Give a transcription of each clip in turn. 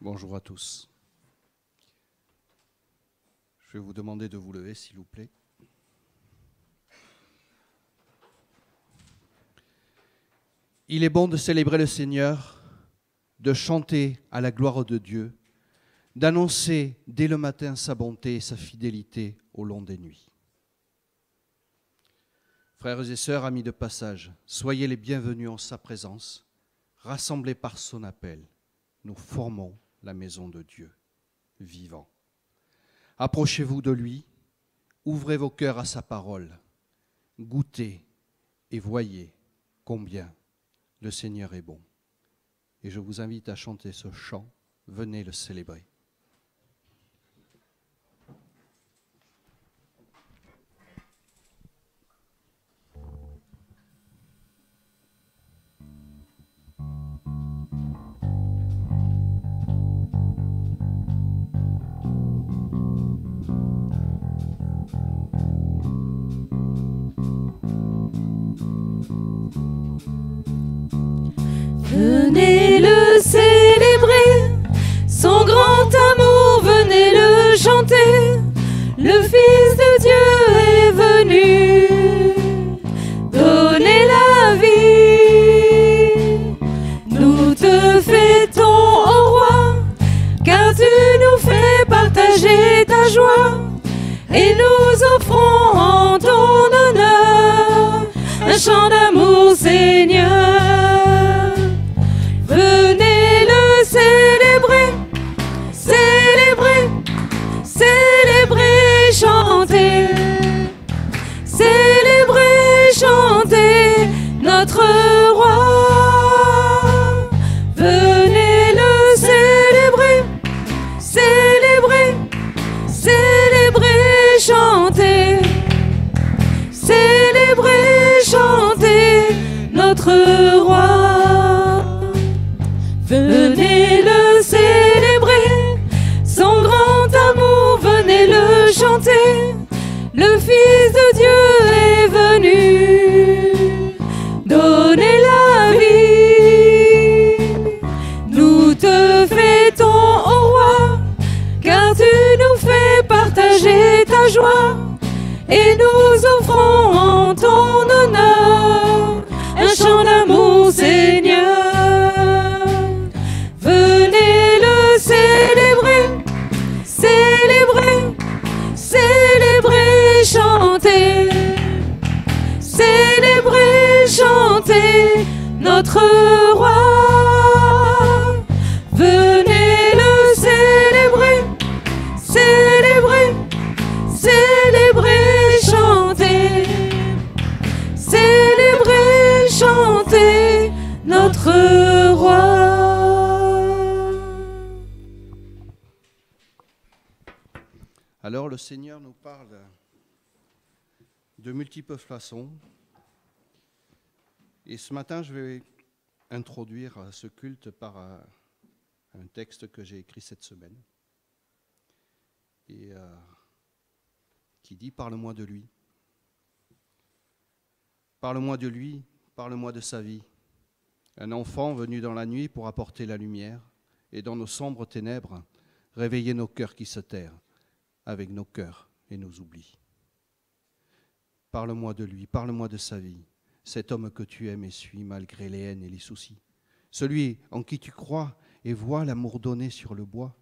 Bonjour à tous. Je vais vous demander de vous lever, s'il vous plaît. Il est bon de célébrer le Seigneur, de chanter à la gloire de Dieu, d'annoncer dès le matin sa bonté et sa fidélité au long des nuits. Frères et sœurs, amis de passage, soyez les bienvenus en sa présence, rassemblés par son appel. Nous formons la maison de Dieu, vivant. Approchez-vous de lui, ouvrez vos cœurs à sa parole, goûtez et voyez combien le Seigneur est bon. Et je vous invite à chanter ce chant, venez le célébrer. Venez le célébrer, son grand amour, venez le chanter. Le Fils de Dieu est venu donner la vie. Nous te fêtons, ô roi, car tu nous fais partager ta joie. Et nous offrons en ton honneur un chant d'amour, Seigneur. Venez le célébrer, célébrer, célébrer, chanter. Célébrer, chanter notre roi. Venez le célébrer, célébrer, célébrer, chanter. Célébrer, chanter notre roi. Venez le célébrer, son grand amour, venez le chanter. Le Fils de Dieu est venu donner la vie. Nous te fêtons, ô roi, car tu nous fais partager ta joie. Et nous offrons en ton honneur un chant d'amour, Seigneur. Venez le célébrer, célébrer, célébrer, chanter. Célébrer, chanter notre roi. Venez le célébrer, célébrer, célébrer, chanter. Célébrer, chanter notre roi. Alors le Seigneur nous parle de multiples façons. Et ce matin, je vais introduire ce culte par un texte que j'ai écrit cette semaine. Et qui dit « Parle-moi de lui ». Parle-moi de lui, parle-moi de sa vie. Un enfant venu dans la nuit pour apporter la lumière, et dans nos sombres ténèbres, réveiller nos cœurs qui se terrent, avec nos cœurs et nos oublis. Parle-moi de lui, parle-moi de sa vie, cet homme que tu aimes et suis malgré les haines et les soucis. Celui en qui tu crois et vois l'amour donné sur le bois,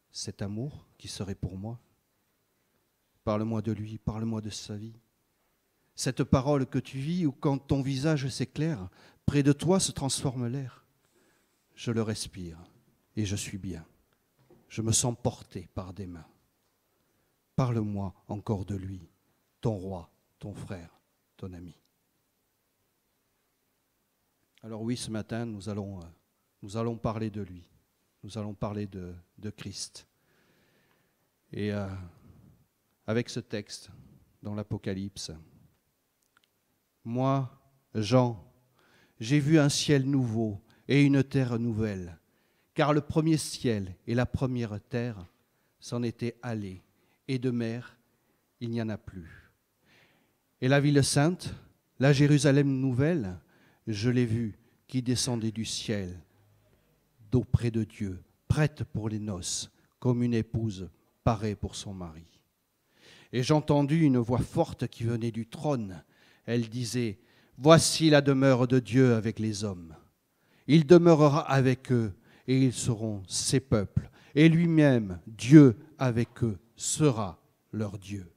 cet amour qui serait pour moi. Parle-moi de lui, parle-moi de sa vie. Cette parole que tu vis ou quand ton visage s'éclaire, près de toi se transforme l'air. Je le respire et je suis bien. Je me sens porté par des mains. Parle-moi encore de lui, ton roi, ton frère, ton ami. Alors oui, ce matin, nous allons parler de lui. Nous allons parler de Christ. Et avec ce texte dans l'Apocalypse, moi, Jean, j'ai vu un ciel nouveau et une terre nouvelle, car le premier ciel et la première terre s'en étaient allés, et de mer, il n'y en a plus. Et la ville sainte, la Jérusalem nouvelle, je l'ai vue qui descendait du ciel, d'auprès de Dieu, prête pour les noces, comme une épouse parée pour son mari. Et j'entendis une voix forte qui venait du trône. Elle disait, « Voici la demeure de Dieu avec les hommes. Il demeurera avec eux, et ils seront ses peuples. Et lui-même, Dieu avec eux, sera leur Dieu.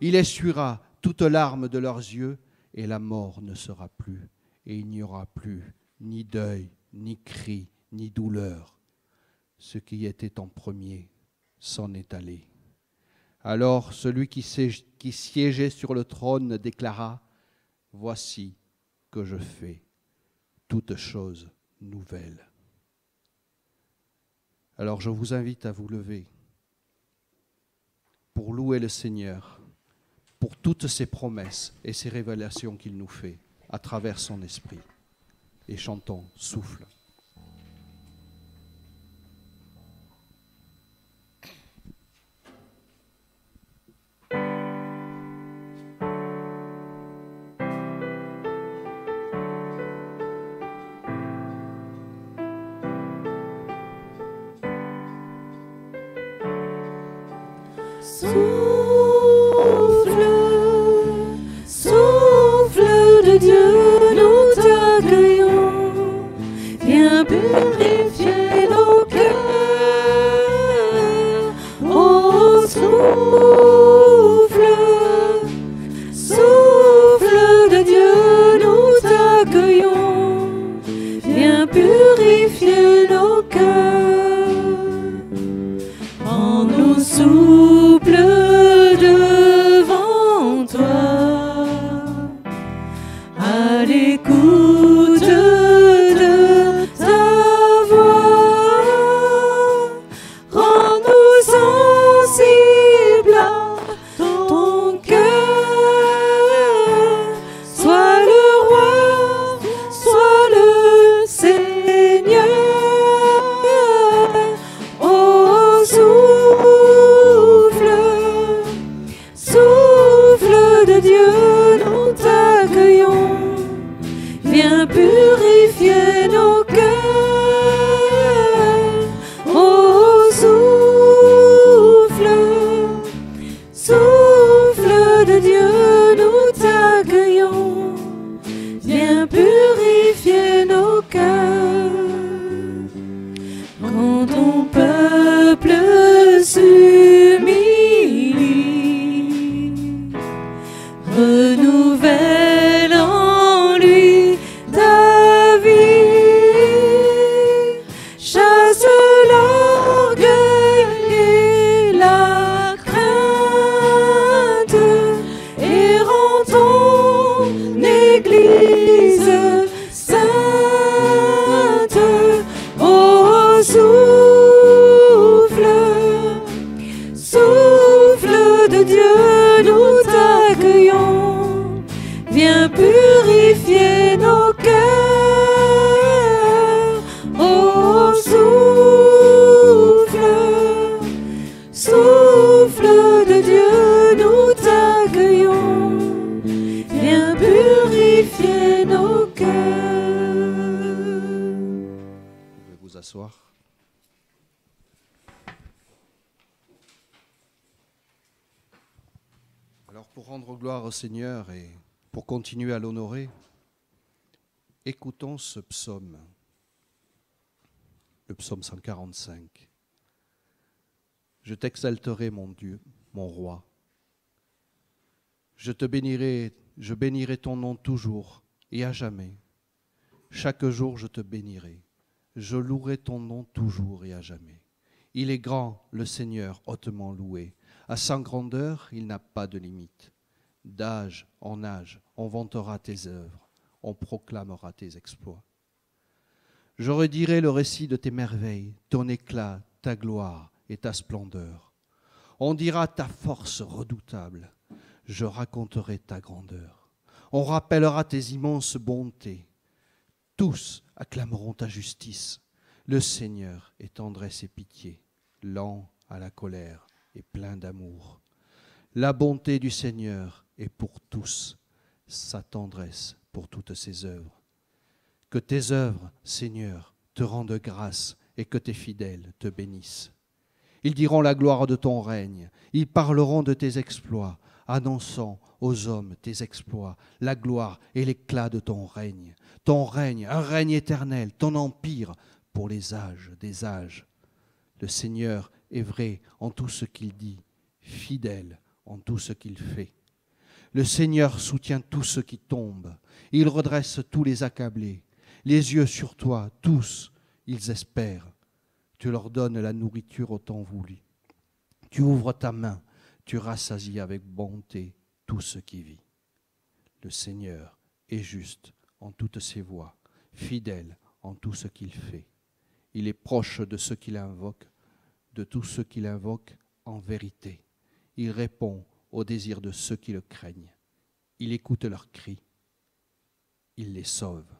Il essuiera toute larme de leurs yeux, et la mort ne sera plus. Et il n'y aura plus ni deuil, ni cri, ni douleur. Ce qui était en premier s'en est allé. » Alors celui qui siégeait sur le trône déclara, « Voici que je fais toutes choses nouvelles. » Alors je vous invite à vous lever pour louer le Seigneur pour toutes ses promesses et ses révélations qu'il nous fait à travers son esprit. Et chantons, souffle. Souffle de Dieu, nous t'accueillons. Viens purifier nos cœurs. Oh, souffle de Dieu, nous t'accueillons. Viens purifier nos cœurs. En nous souffle devant toi, à l'écoute de ta voix. Rends-nous sensibles à ton cœur. Sois le roi, sois le Seigneur. Oh, souffle de Dieu, nous t'accueillons. Viens purifier nos cœurs. Oh, souffle de Dieu, nous t'accueillons. Viens purifier nos cœurs. Quand ton peuple s'humilie, renouvelle en lui ta vie. Chasse l'orgueil et la crainte et rends ton Église sainte. Oh, souffle de Dieu, nous t'accueillons. Viens purifier nos cœurs. Oh, souffle de Dieu, nous t'accueillons. Viens purifier nos cœurs. Vous pouvez vous asseoir. Alors pour rendre gloire au Seigneur et pour continuer à l'honorer, écoutons ce psaume, le psaume 145. Je t'exalterai, mon Dieu, mon roi. Je bénirai ton nom toujours et à jamais. Chaque jour je te bénirai. Je louerai ton nom toujours et à jamais. Il est grand, le Seigneur, hautement loué. À sa grandeur, il n'a pas de limite. D'âge en âge, on vantera tes œuvres, on proclamera tes exploits. Je redirai le récit de tes merveilles, ton éclat, ta gloire et ta splendeur. On dira ta force redoutable, je raconterai ta grandeur. On rappellera tes immenses bontés. Tous acclameront ta justice. Le Seigneur est tendresse et pitié, lent à la colère et plein d'amour. La bonté du Seigneur est pour tous, sa tendresse pour toutes ses œuvres. Que tes œuvres, Seigneur, te rendent grâce et que tes fidèles te bénissent. Ils diront la gloire de ton règne, ils parleront de tes exploits, annonçant aux hommes tes exploits, la gloire et l'éclat de ton règne, un règne éternel, ton empire pour les âges des âges. Le Seigneur est vrai en tout ce qu'il dit, fidèle en tout ce qu'il fait. Le Seigneur soutient tous ceux qui tombent, il redresse tous les accablés. Les yeux sur toi, tous, ils espèrent. Tu leur donnes la nourriture au temps voulu. Tu ouvres ta main, tu rassasies avec bonté tout ce qui vit. Le Seigneur est juste en toutes ses voies, fidèle en tout ce qu'il fait. Il est proche de ceux qui l'invoquent, de tous ceux qui l'invoquent en vérité. Il répond aux désirs de ceux qui le craignent. Il écoute leurs cris. Il les sauve.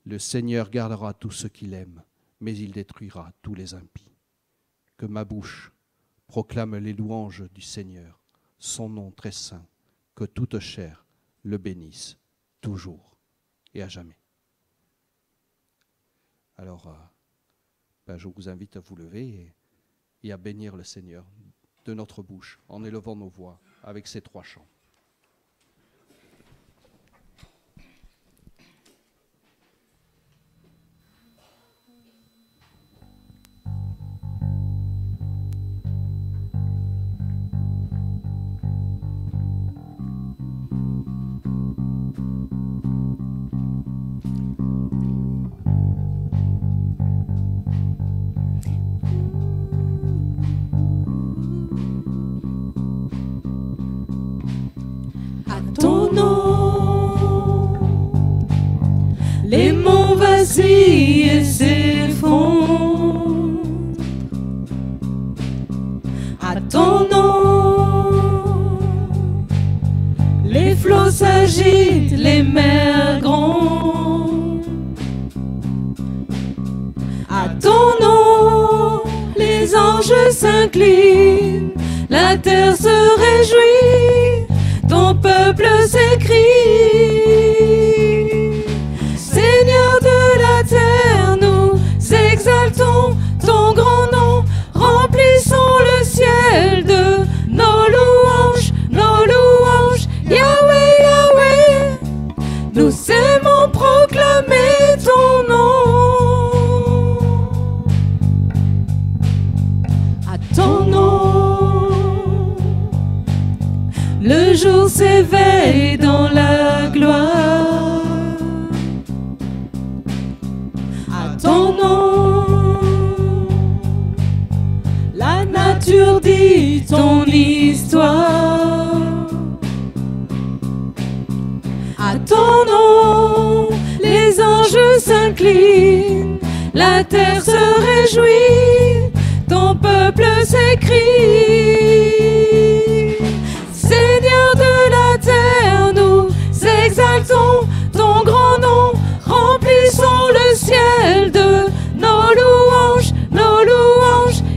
Le Seigneur gardera tous ceux qu'il aime, mais il détruira tous les impies. Que ma bouche proclame les louanges du Seigneur, son nom très saint, que toute chair le bénisse toujours et à jamais. Alors, je vous invite à vous lever et à bénir le Seigneur de notre bouche en élevant nos voix avec ces 3 chants. Ton nom, les monts vacillent et s'effondrent. À ton nom, les flots s'agitent, les mers grondent. À ton nom, les anges s'inclinent, la terre se réjouit. Ton peuple s'écrie, Seigneur de la terre, nous exaltons ton grand nom, remplissons le ciel de nos louanges, Yahweh, Yahweh, nous aimons proclamer ton nom. À ton nom, le jour s'éveille dans la gloire. À ton nom, la nature dit ton histoire. À ton nom, les anges s'inclinent, la terre se réjouit, ton peuple s'écrie. Seigneur de la terre, nous exaltons ton grand nom, remplissons le ciel de nos louanges,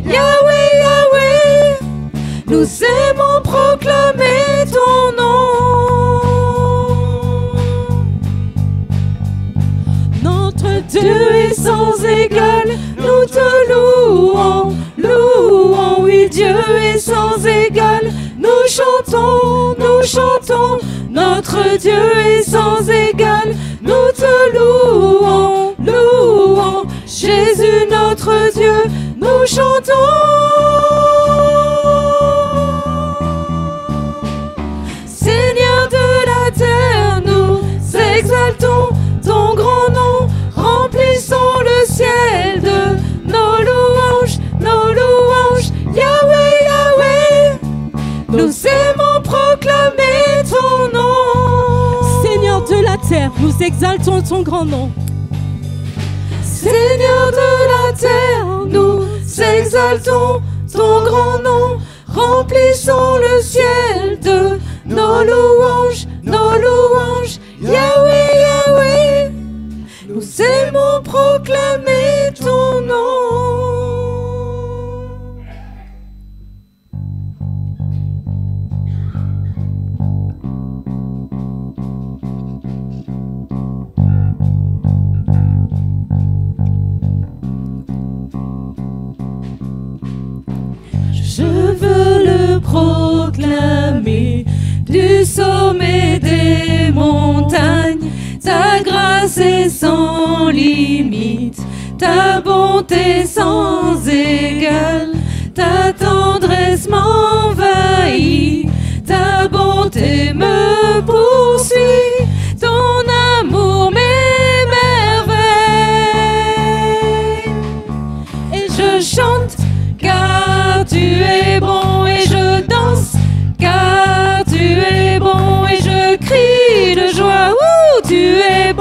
Yahweh, Yahweh, nous aimons proclamer ton nom. Notre Dieu est sans égal, nous te louons, oui, Dieu est sans égal. Nous chantons, notre Dieu est sans égal. Nous te louons, Jésus notre Dieu, nous chantons. Seigneur de la terre, nous exaltons ton grand nom, remplissons le ciel de nos louanges, Yahweh, Yahweh, nous aimons proclamer ton nom. Seigneur de la terre, nous exaltons ton grand nom. Seigneur de la terre, nous exaltons ton grand nom, remplissons le ciel de nos louanges, Yahweh, Yahweh, nous aimons proclamer ton nom. proclamer du sommet des montagnes. Ta grâce est sans limite, ta bonté sans égale, ta tendresse m'envahit, ta bonté me poursuit, ton amour m'émerveille. Et je chante car tu es bon, et je danse car tu es bon, et je crie de joie. Tu es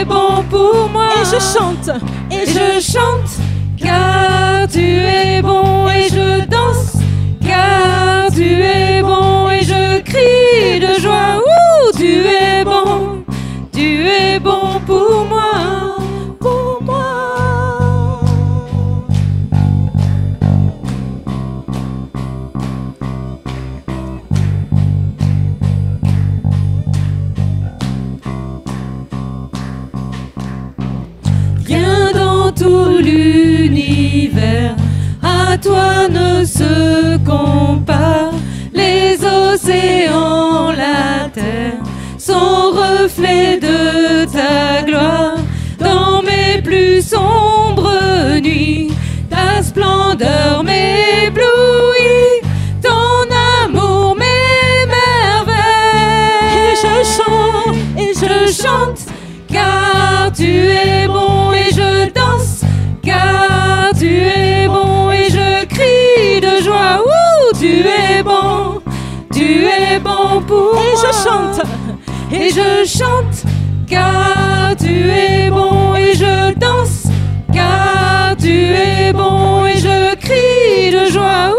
bon pour moi. Et je chante, car tu es bon, et je danse car tu es bon, et je crie de joie. Tu es bon pour moi, pour moi. Rien dans tout l'univers à toi ne se compare. Les océans, la terre sont reflets de ta gloire. Dans mes plus sombres nuits, ta splendeur m'éblouit, ton amour m'émerveille. Et je chante car tu es bon, et je danse car tu es bon, et je crie de joie. Tu es bon pour moi. Et je chante car tu es bon, et je danse car tu es bon, et je crie de joie.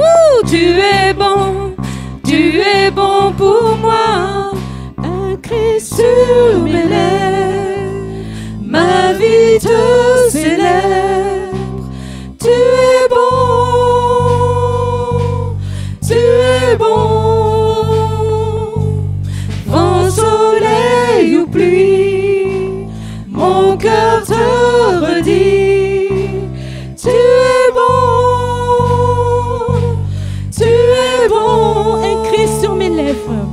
Tu es bon pour moi. Un cri sur mes lèvres, ma vie te célèbre. Tu es bon. Vent, soleil ou pluie, mon cœur te redit. Tu es bon. un cri sur mes lèvres.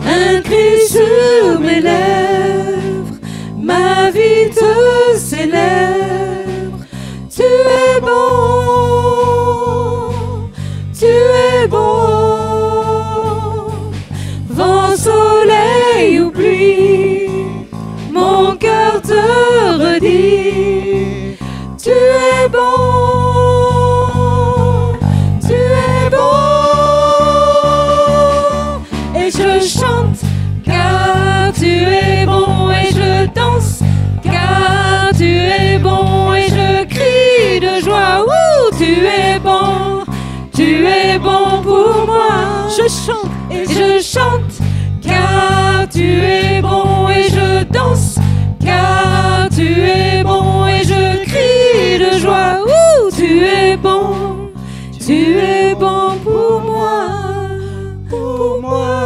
Un cri sur mes lèvres, ma vie te célèbre. Tu es bon. Vent, soleil ou pluie, mon cœur te redit. Tu es bon. Et je chante car tu es bon, et je danse car tu es bon, et je crie de joie. Tu es bon pour moi. Je chante, Et je chante car tu es bon, et je danse car tu es bon, et je crie de joie. Tu es bon pour moi, pour moi.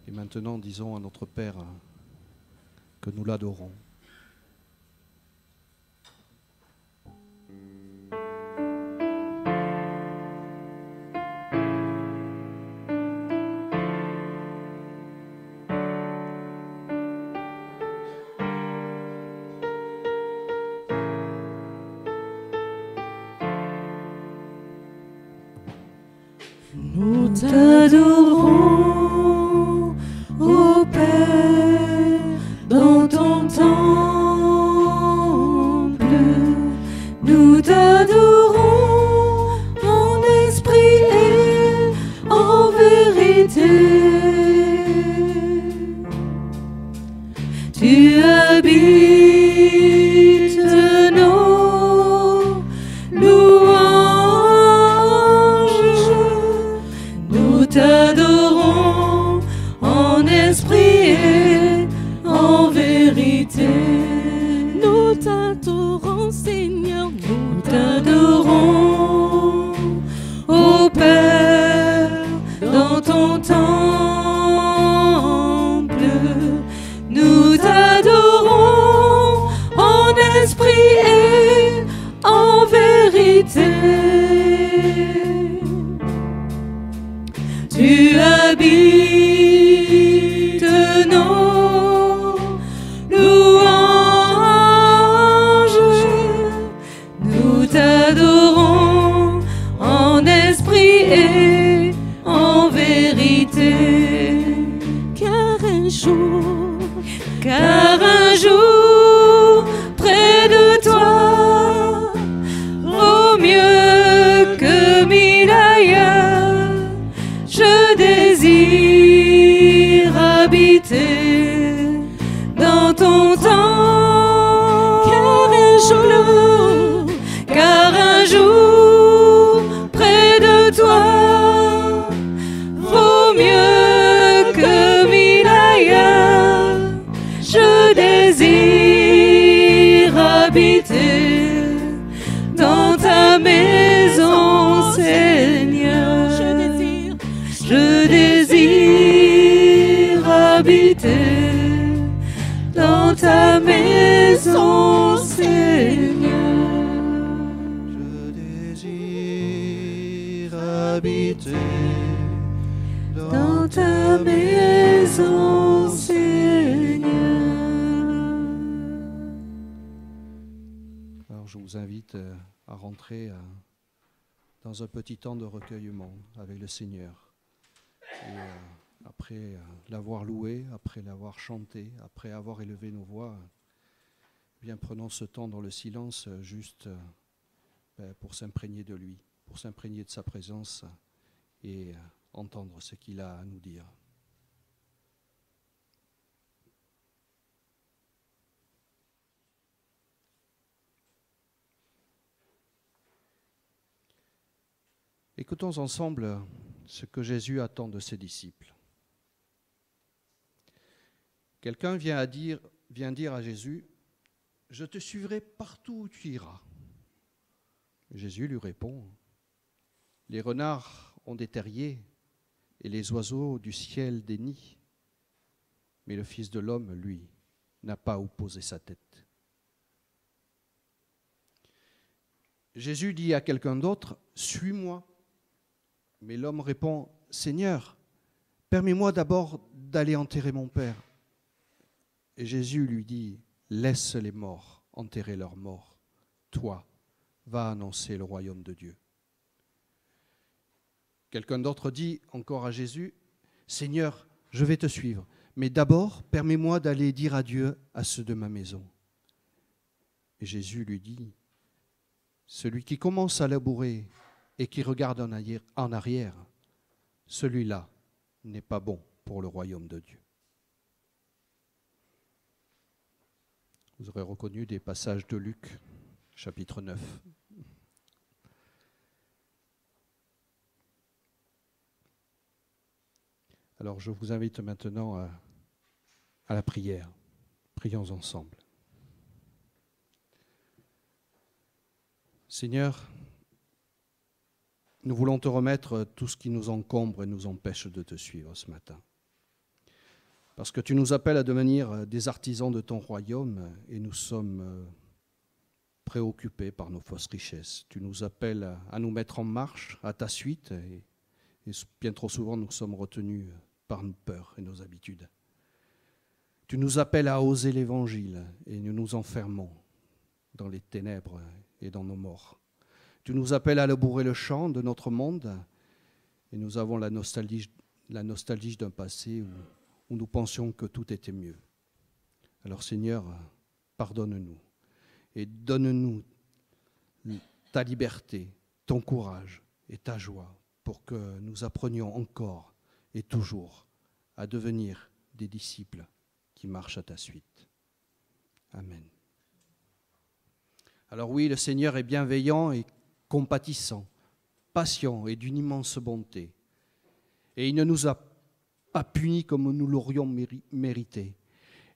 Et maintenant, disons à notre Père que nous l'adorons. Nous t'adorons, ô Père, dans ton temple. Nous t'adorons en esprit et en vérité. Tu habites nos louanges. Nous t'adorons en esprit et en vérité. nous t'adorons, Seigneur. Nous t'adorons, ô Père, dans ton temple. Nous t'adorons en esprit et en tu habites nos louanges. Nous t'adorons en esprit et en vérité. Car un jour, près de toi, vaut mieux que 1000 ailleurs. Je désire habiter dans ton temple. Car un jour, près de toi, vaut mieux que 1000 ailleurs. Je désire habiter dans ta maison, Seigneur. Je désire habiter dans ta maison, Seigneur. Je désire habiter Dans ta maison, Seigneur. Alors je vous invite à rentrer dans un petit temps de recueillement avec le Seigneur. Et après l'avoir loué, après l'avoir chanté, après avoir élevé nos voix, bien prenons ce temps dans le silence juste pour s'imprégner de lui, pour s'imprégner de sa présence et entendre ce qu'il a à nous dire. Écoutons ensemble ce que Jésus attend de ses disciples. Quelqu'un vient dire à Jésus, « Je te suivrai partout où tu iras. » Jésus lui répond, « Les renards ont des terriers et les oiseaux du ciel des nids, mais le Fils de l'homme, lui, n'a pas où poser sa tête. » Jésus dit à quelqu'un d'autre, « Suis-moi. » Mais l'homme répond, « Seigneur, permets-moi d'abord d'aller enterrer mon Père. » Et Jésus lui dit, « Laisse les morts enterrer leurs morts. Toi, va annoncer le royaume de Dieu. » Quelqu'un d'autre dit encore à Jésus, « Seigneur, je vais te suivre, mais d'abord, permets-moi d'aller dire adieu à ceux de ma maison. » Et Jésus lui dit, « Celui qui commence à labourer et qui regarde en arrière, celui-là n'est pas bon pour le royaume de Dieu. » Vous aurez reconnu des passages de Luc, chapitre 9. Alors je vous invite maintenant à la prière. Prions ensemble. Seigneur, nous voulons te remettre tout ce qui nous encombre et nous empêche de te suivre ce matin. Parce que tu nous appelles à devenir des artisans de ton royaume et nous sommes préoccupés par nos fausses richesses. Tu nous appelles à nous mettre en marche à ta suite et bien trop souvent nous sommes retenus par nos peurs et nos habitudes. Tu nous appelles à oser l'évangile et nous nous enfermons dans les ténèbres et dans nos morts. Tu nous appelles à labourer le champ de notre monde et nous avons la nostalgie d'un passé où nous pensions que tout était mieux. Alors Seigneur, pardonne-nous et donne-nous ta liberté, ton courage et ta joie pour que nous apprenions encore et toujours à devenir des disciples qui marchent à ta suite. Amen. Alors oui, le Seigneur est bienveillant et compatissant, patient et d'une immense bonté. Et il ne nous a pas punis comme nous l'aurions mérité.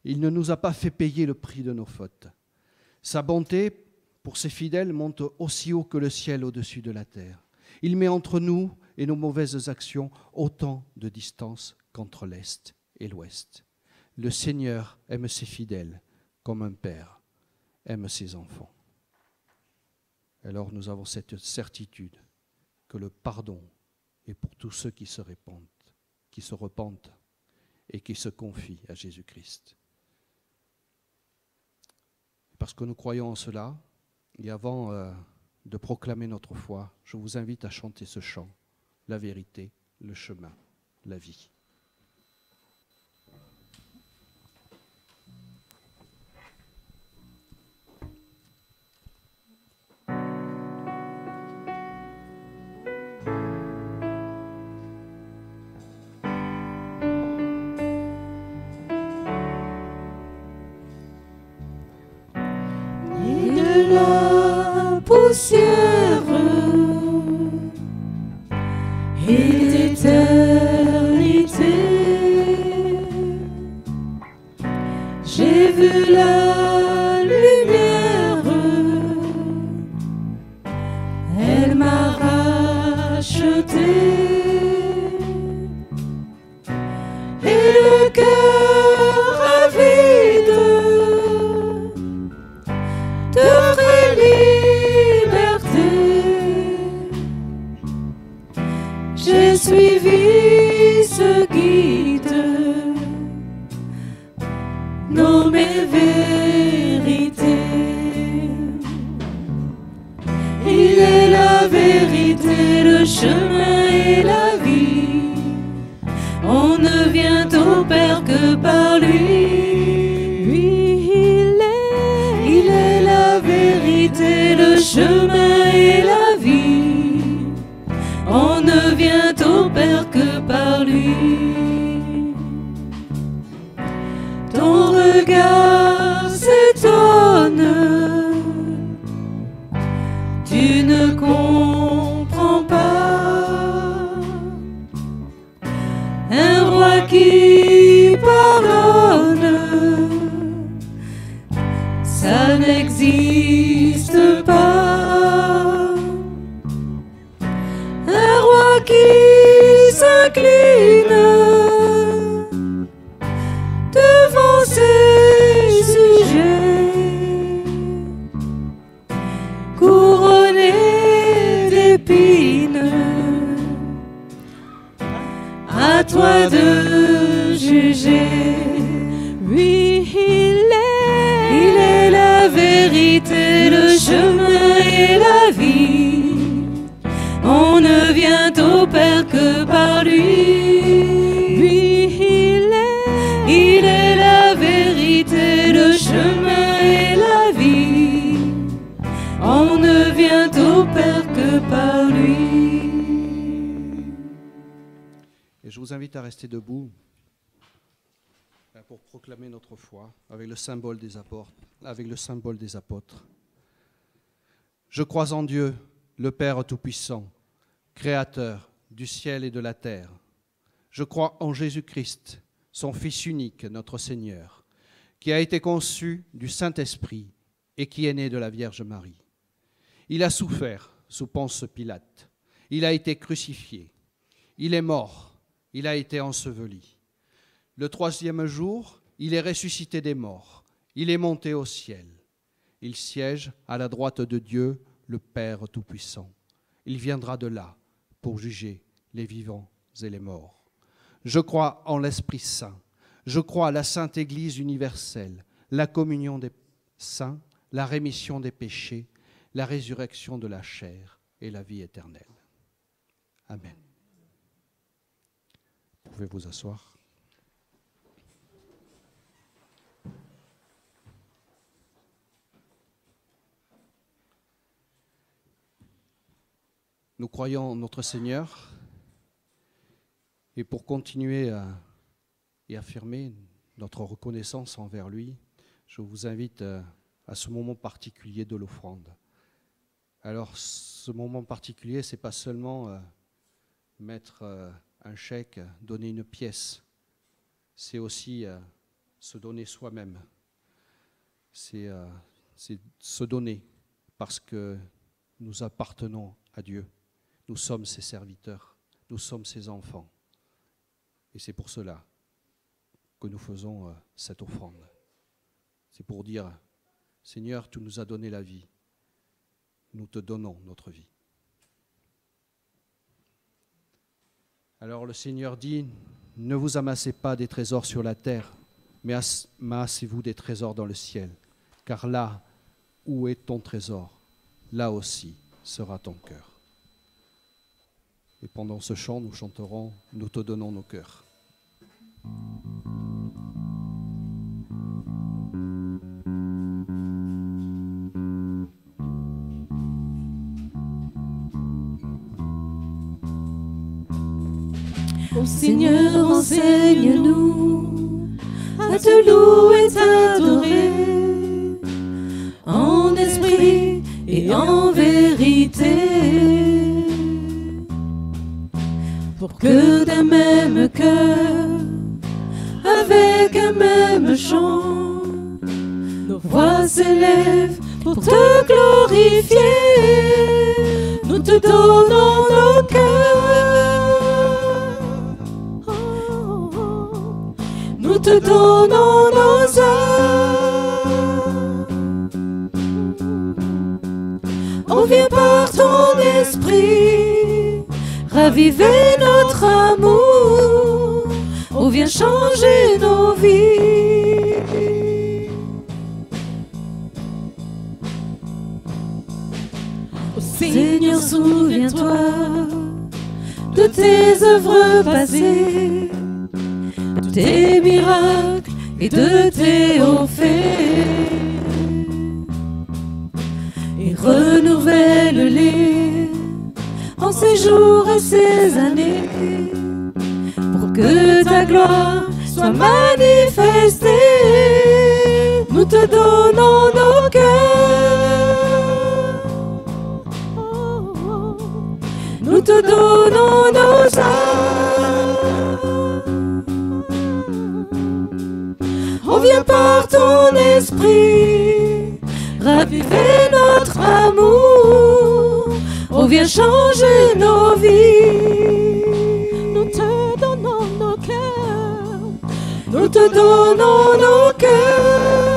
Il ne nous a pas fait payer le prix de nos fautes. Sa bonté pour ses fidèles monte aussi haut que le ciel au-dessus de la terre. Il met entre nous et nos mauvaises actions autant de distance qu'entre l'Est et l'Ouest. Le Seigneur aime ses fidèles comme un père aime ses enfants. Alors nous avons cette certitude que le pardon et pour tous ceux qui se repentent et qui se confient à Jésus-Christ. Parce que nous croyons en cela, et avant de proclamer notre foi, je vous invite à chanter ce chant, la vérité, le chemin, la vie. Poussière et d'éternité, j'ai vu la lumière, elle m'a racheté, et le cœur avide de vraie liberté, j'ai suivi ce guide nommé vérité. Il est la vérité, le chemin et la vie. On ne vient au Père que par lui. Il est la vérité, le chemin et la vie. On ne vient au Père que par lui. Ton regard s'étonne, tu ne comprends pas. Un roi qui pardonne, ça n'existe pas. Un roi qui s'incline devant ses sujets, couronné d'épines, à toi de juger. Oui, il est la vérité, le chemin et la vie. On ne vient au Père que par lui. Oui, il est la vérité, le chemin et la vie. On ne vient au Père que par lui. Et je vous invite à rester debout pour proclamer notre foi avec le symbole des apôtres. Je crois en Dieu, le Père Tout-Puissant, Créateur du ciel et de la terre. Je crois en Jésus-Christ, son Fils unique, notre Seigneur, qui a été conçu du Saint-Esprit et qui est né de la Vierge Marie. Il a souffert sous Ponce Pilate. Il a été crucifié. Il est mort. Il a été enseveli. Le troisième jour, il est ressuscité des morts. Il est monté au ciel. Il siège à la droite de Dieu, le Père Tout-Puissant. Il viendra de là pour juger les vivants et les morts. Je crois en l'Esprit Saint. Je crois à la Sainte Église universelle, la communion des saints, la rémission des péchés, la résurrection de la chair et la vie éternelle. Amen. Vous pouvez vous asseoir. Nous croyons en notre Seigneur et pour continuer et affirmer notre reconnaissance envers lui, je vous invite à ce moment particulier de l'offrande. Alors, ce moment particulier, ce n'est pas seulement mettre un chèque, donner une pièce, c'est aussi se donner soi-même. C'est se donner parce que nous appartenons à Dieu. Nous sommes ses serviteurs, nous sommes ses enfants. Et c'est pour cela que nous faisons cette offrande. C'est pour dire, Seigneur, tu nous as donné la vie. Nous te donnons notre vie. Alors le Seigneur dit, ne vous amassez pas des trésors sur la terre, mais amassez-vous des trésors dans le ciel, car là où est ton trésor, là aussi sera ton cœur. Et pendant ce chant, nous chanterons « Nous te donnons nos cœurs ». Ô Seigneur, enseigne-nous à te louer et t'adorer, en esprit et en vérité, pour que d'un même cœur, avec un même chant, nos voix s'élèvent pour te glorifier. Nous te donnons nos cœurs. Nous te donnons nos âmes. On vient par ton esprit raviver notre amour. On vient changer nos vies. Oh Seigneur, souviens-toi de tes œuvres passées, de tes miracles et de tes hauts faits, et renouvelle-les en ces jours et ces années, pour que ta gloire soit manifestée. Nous te donnons nos cœurs, nous te donnons nos âmes. On vient par ton esprit raviver notre amour. On vient changer nos vies. Nous te donnons nos cœurs. Nous te donnons nos cœurs.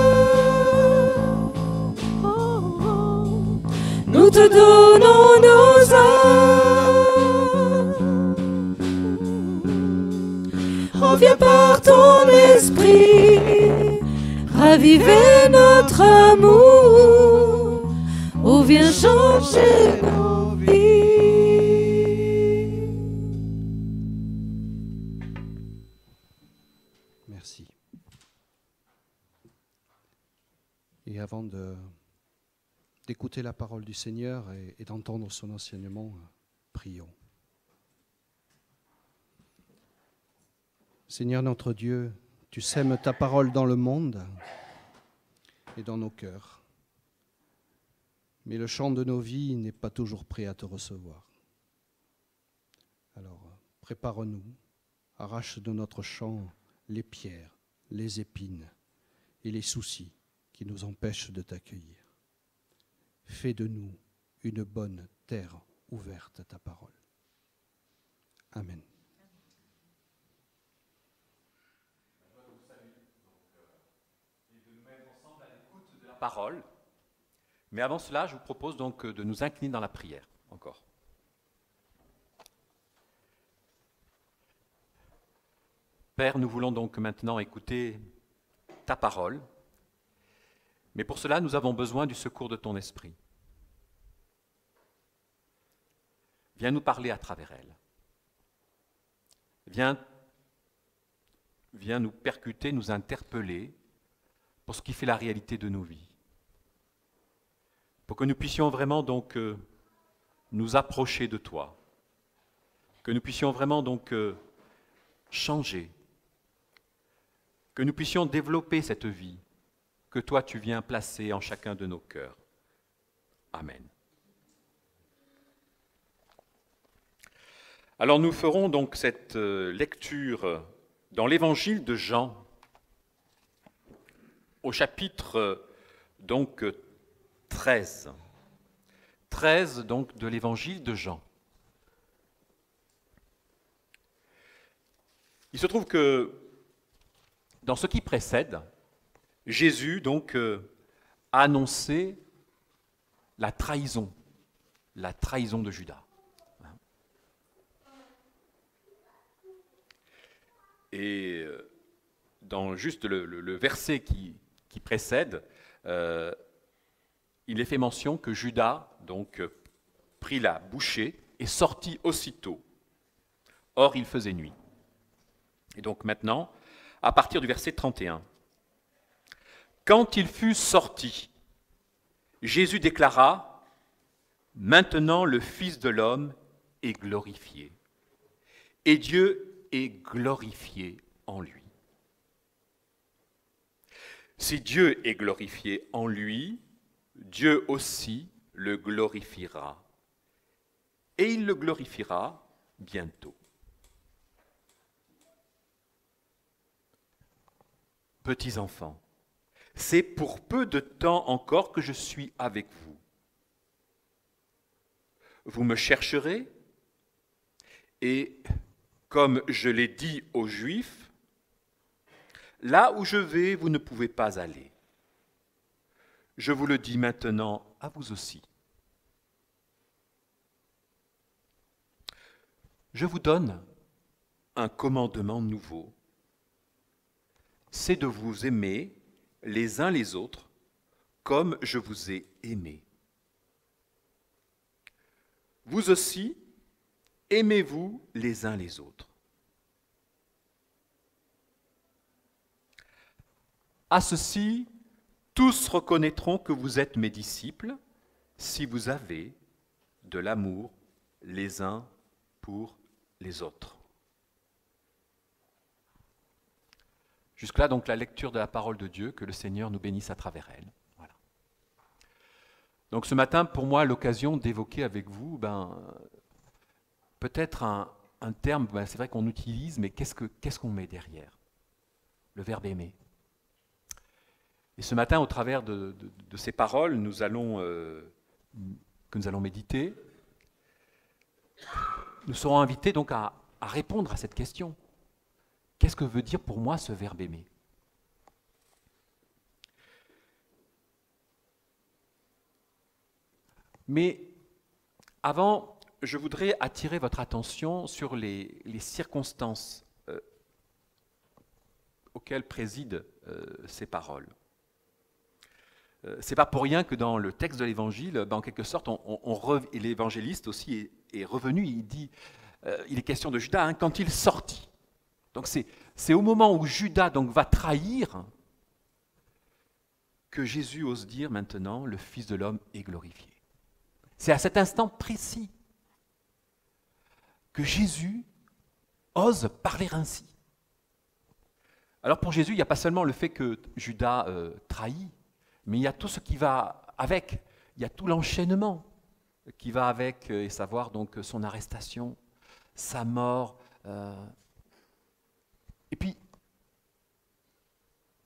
Oh, oh. Nous te donnons nos âmes. On vient par ton esprit raviver notre amour. On vient changer nos vies. Merci. Et avant d'écouter la parole du Seigneur et d'entendre son enseignement, prions. Seigneur notre Dieu, tu sèmes ta parole dans le monde et dans nos cœurs. Mais le chant de nos vies n'est pas toujours prêt à te recevoir. Alors, prépare-nous, arrache de notre chant les pierres, les épines et les soucis qui nous empêchent de t'accueillir. Fais de nous une bonne terre ouverte à ta parole. Amen. Parole. Mais avant cela, je vous propose donc de nous incliner dans la prière encore. Père, nous voulons donc maintenant écouter ta parole, mais pour cela, nous avons besoin du secours de ton esprit. Viens nous parler à travers elle. Viens nous percuter, nous interpeller pour ce qui fait la réalité de nos vies. Pour que nous puissions vraiment donc nous approcher de toi, que nous puissions vraiment donc changer, que nous puissions développer cette vie que toi tu viens placer en chacun de nos cœurs. Amen. Alors nous ferons donc cette lecture dans l'évangile de Jean, au chapitre donc 13. 13 donc de l'évangile de Jean. Il se trouve que dans ce qui précède, Jésus donc a annoncé la trahison de Judas. Et dans juste le verset qui précède, il est fait mention que Judas donc prit la bouchée et sortit aussitôt. Or, il faisait nuit. Et donc maintenant, à partir du verset 31, quand il fut sorti, Jésus déclara, « Maintenant le Fils de l'homme est glorifié, et Dieu est glorifié en lui. » Si Dieu est glorifié en lui, Dieu aussi le glorifiera, et il le glorifiera bientôt. Petits enfants, c'est pour peu de temps encore que je suis avec vous. Vous me chercherez, et comme je l'ai dit aux Juifs, là où je vais, vous ne pouvez pas aller. Je vous le dis maintenant à vous aussi. Je vous donne un commandement nouveau. C'est de vous aimer les uns les autres comme je vous ai aimé. Vous aussi, aimez-vous les uns les autres. À ceci, tous reconnaîtront que vous êtes mes disciples si vous avez de l'amour les uns pour les autres. Jusque-là, donc, la lecture de la parole de Dieu, que le Seigneur nous bénisse à travers elle. Voilà. Donc, ce matin, pour moi, l'occasion d'évoquer avec vous, peut-être un terme, c'est vrai qu'on utilise, mais qu'est-ce qu'on met derrière? Le verbe aimer. Et ce matin, au travers de ces paroles, que nous allons méditer, nous serons invités donc à répondre à cette question. Qu'est-ce que veut dire pour moi ce verbe aimer? Mais avant, je voudrais attirer votre attention sur les circonstances auxquelles président ces paroles. Ce n'est pas pour rien que dans le texte de l'Évangile, en quelque sorte, et l'évangéliste aussi est revenu, il est question de Judas quand il sortit. Donc c'est au moment où Judas donc, va trahir que Jésus ose dire maintenant, le Fils de l'homme est glorifié. C'est à cet instant précis que Jésus ose parler ainsi. Alors pour Jésus, il n'y a pas seulement le fait que Judas trahit, mais il y a tout ce qui va avec, il y a tout l'enchaînement qui va avec, et savoir donc son arrestation, sa mort. Et puis,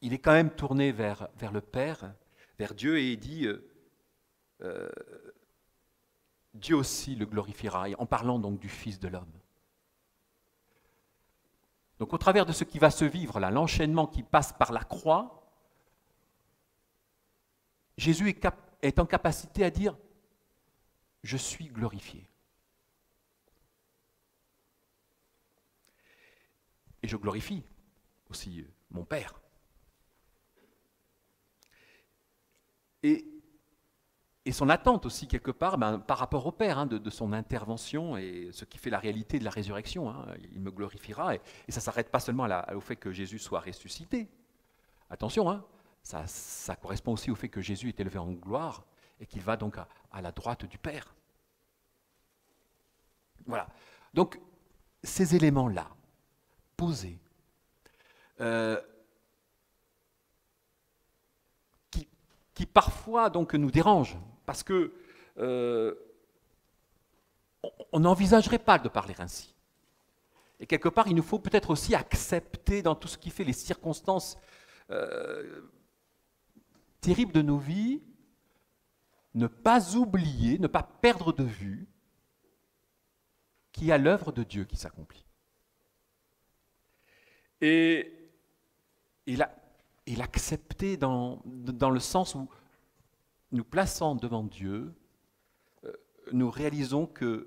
il est quand même tourné vers le Père, vers Dieu, et il dit Dieu aussi le glorifiera, en parlant donc du Fils de l'homme. Donc au travers de ce qui va se vivre, là, l'enchaînement qui passe par la croix, Jésus est en capacité à dire « Je suis glorifié ». Et je glorifie aussi mon Père. Et son attente aussi, quelque part, par rapport au Père, de son intervention et ce qui fait la réalité de la résurrection. Il me glorifiera. Et ça ne s'arrête pas seulement au fait que Jésus soit ressuscité. Attention, ça correspond aussi au fait que Jésus est élevé en gloire et qu'il va donc à la droite du Père. Voilà. Donc, ces éléments-là, posés, qui parfois donc nous dérangent, parce que on n'envisagerait pas de parler ainsi. Et quelque part, il nous faut peut-être aussi accepter dans tout ce qui fait les circonstances terribles de nos vies, ne pas oublier, ne pas perdre de vue qu'il y a l'œuvre de Dieu qui s'accomplit. Et l'accepter dans le sens où, nous plaçant devant Dieu, nous réalisons qu'il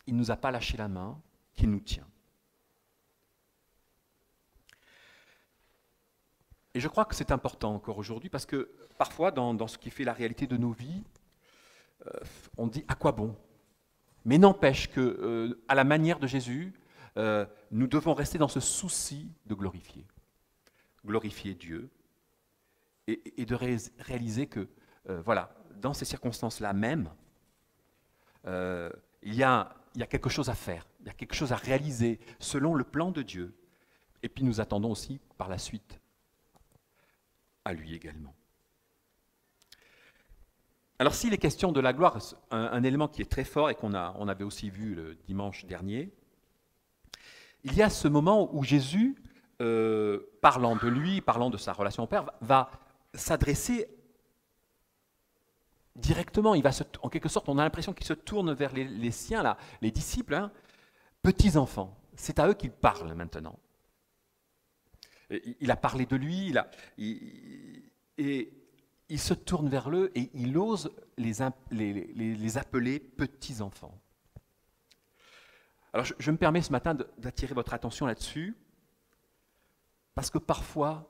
ne nous a pas lâché la main, qu'il nous tient. Et je crois que c'est important encore aujourd'hui parce que parfois, dans ce qui fait la réalité de nos vies, on dit à quoi bon? Mais n'empêche que, à la manière de Jésus, nous devons rester dans ce souci de glorifier Dieu et de réaliser que, voilà, dans ces circonstances-là même, il y a quelque chose à faire, il y a quelque chose à réaliser selon le plan de Dieu. Et puis nous attendons aussi par la suite à lui également. Alors s'il est question de la gloire, un élément qui est très fort et on avait aussi vu le dimanche dernier, il y a ce moment où Jésus, parlant de lui, parlant de sa relation au Père, va s'adresser directement. En quelque sorte, on a l'impression qu'il se tourne vers les siens, là, les disciples, hein, petits enfants. C'est à eux qu'il parle maintenant. Il a parlé de lui, et il se tourne vers eux et il ose les appeler petits enfants. Alors je me permets ce matin d'attirer votre attention là-dessus, parce que parfois,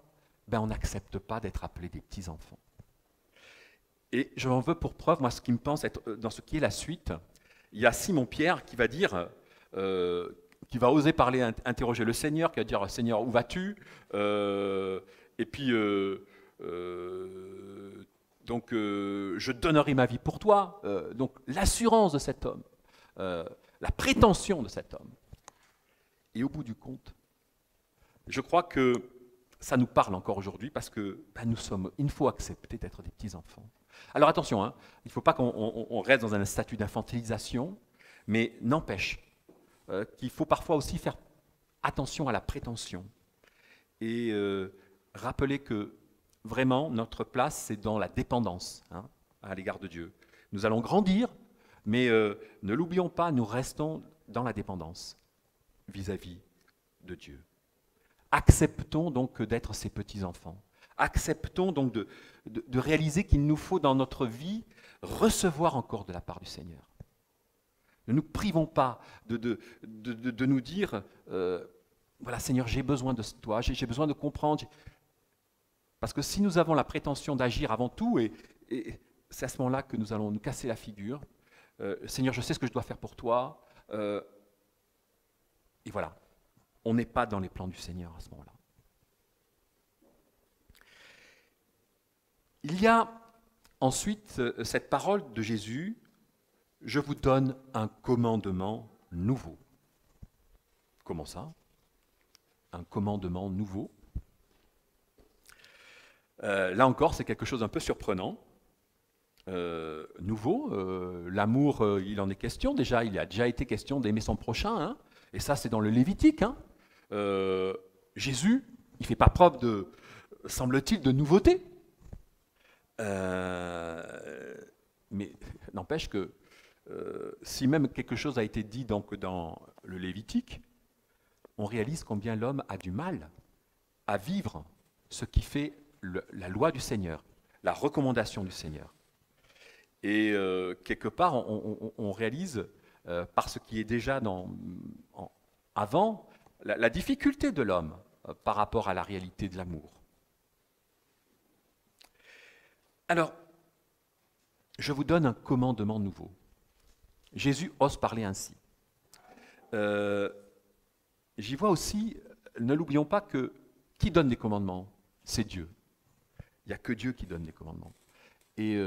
on n'accepte pas d'être appelé des petits enfants. Et je m'en veux pour preuve, moi, ce qui me pense être dans ce qui est la suite. Il y a Simon-Pierre qui va dire, qui va oser parler, interroger le Seigneur, qui va dire « Seigneur, où vas-tu » Et puis, donc, je donnerai ma vie pour toi. Donc, l'assurance de cet homme, la prétention de cet homme. Et au bout du compte, je crois que ça nous parle encore aujourd'hui parce que il faut accepter d'être des petits-enfants. Alors attention, hein, il ne faut pas qu'on reste dans un statut d'infantilisation, mais n'empêche qu'il faut parfois aussi faire attention à la prétention et rappeler que vraiment notre place c'est dans la dépendance, hein, à l'égard de Dieu. Nous allons grandir, mais ne l'oublions pas, nous restons dans la dépendance vis-à-vis de Dieu. Acceptons donc d'être ces petits-enfants. Acceptons donc de réaliser qu'il nous faut dans notre vie recevoir encore de la part du Seigneur. Ne nous privons pas de nous dire voilà Seigneur, j'ai besoin de toi, j'ai besoin de comprendre. Parce que si nous avons la prétention d'agir avant tout, et c'est à ce moment-là que nous allons nous casser la figure, Seigneur, je sais ce que je dois faire pour toi, et voilà, on n'est pas dans les plans du Seigneur à ce moment-là. Il y a ensuite cette parole de Jésus, « Je vous donne un commandement nouveau ». Comment ça? Un commandement nouveau. Là encore, c'est quelque chose d'un peu surprenant. Nouveau, l'amour, il en est question. Déjà, il a déjà été question d'aimer son prochain, hein, et ça, c'est dans le Lévitique. Hein. Jésus, il ne fait pas preuve de, semble-t-il, de nouveauté. Mais n'empêche que si même quelque chose a été dit donc, dans le Lévitique, on réalise combien l'homme a du mal à vivre ce qui fait la loi du Seigneur, la recommandation du Seigneur. Et quelque part, on réalise, par ce qui est déjà avant, la difficulté de l'homme par rapport à la réalité de l'amour. Alors, je vous donne un commandement nouveau. Jésus ose parler ainsi. J'y vois aussi, ne l'oublions pas, que qui donne les commandements? C'est Dieu. Il n'y a que Dieu qui donne les commandements. Et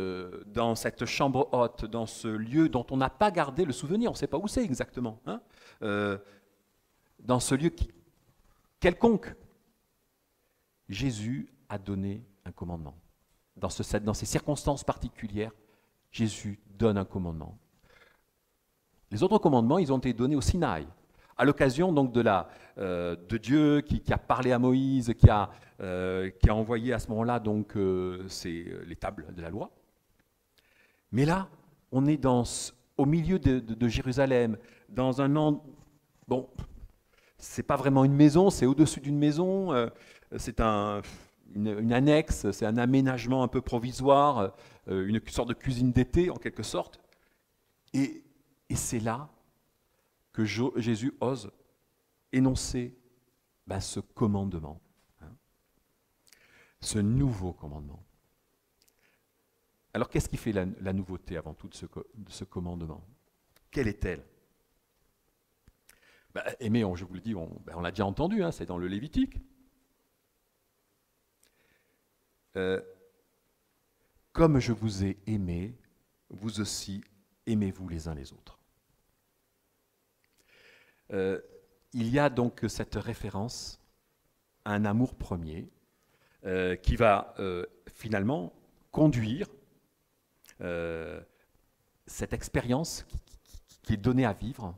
dans cette chambre haute, dans ce lieu dont on n'a pas gardé le souvenir, on ne sait pas où c'est exactement, hein, dans ce lieu quelconque, Jésus a donné un commandement. Dans ces circonstances particulières, Jésus donne un commandement. Les autres commandements, ils ont été donnés au Sinaï, à l'occasion donc de Dieu qui a parlé à Moïse, qui a envoyé à ce moment-là donc les tables de la loi. Mais là, on est au milieu de Jérusalem, dans bon, c'est pas vraiment une maison, c'est au-dessus d'une maison, c'est une annexe, c'est un aménagement un peu provisoire, une sorte de cuisine d'été en quelque sorte. Et c'est là que Jésus ose énoncer ce commandement. ce nouveau commandement. Alors qu'est-ce qui fait la nouveauté avant tout de ce commandement? Quelle est-elle? Aimer, je vous le dis, on l'a déjà entendu, hein, c'est dans le Lévitique. Comme je vous ai aimé, vous aussi aimez-vous les uns les autres. Il y a donc cette référence à un amour premier qui va finalement conduire cette expérience qui est donnée à vivre,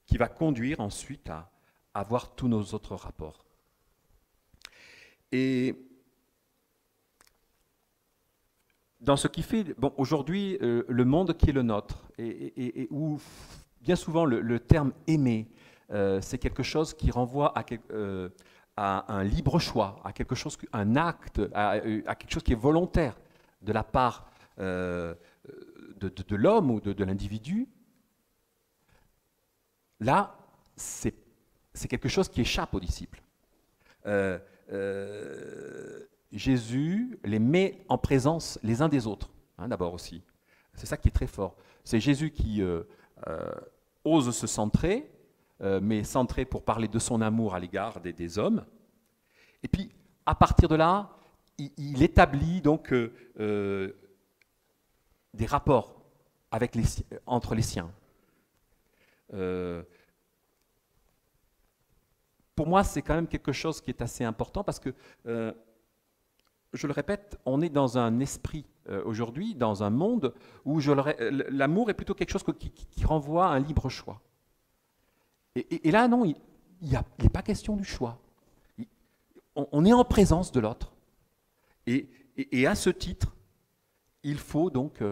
qui va conduire ensuite à avoir tous nos autres rapports. Et dans ce qui fait, aujourd'hui, le monde qui est le nôtre, et où bien souvent le terme « aimer », c'est quelque chose qui renvoie à un libre choix, à quelque chose, un acte, à quelque chose qui est volontaire de la part de l'homme ou de l'individu. Là, c'est quelque chose qui échappe aux disciples. Jésus les met en présence les uns des autres, hein, d'abord aussi. C'est ça qui est très fort. C'est Jésus qui ose se centrer, mais centré pour parler de son amour à l'égard des hommes. Et puis, à partir de là, il établit donc des rapports entre les siens. Pour moi, c'est quand même quelque chose qui est assez important parce que, je le répète, on est dans un esprit aujourd'hui, dans un monde où l'amour est plutôt quelque chose qui renvoie à un libre choix. Et là, non, il n'est pas question du choix. On est en présence de l'autre. Et à ce titre, il faut donc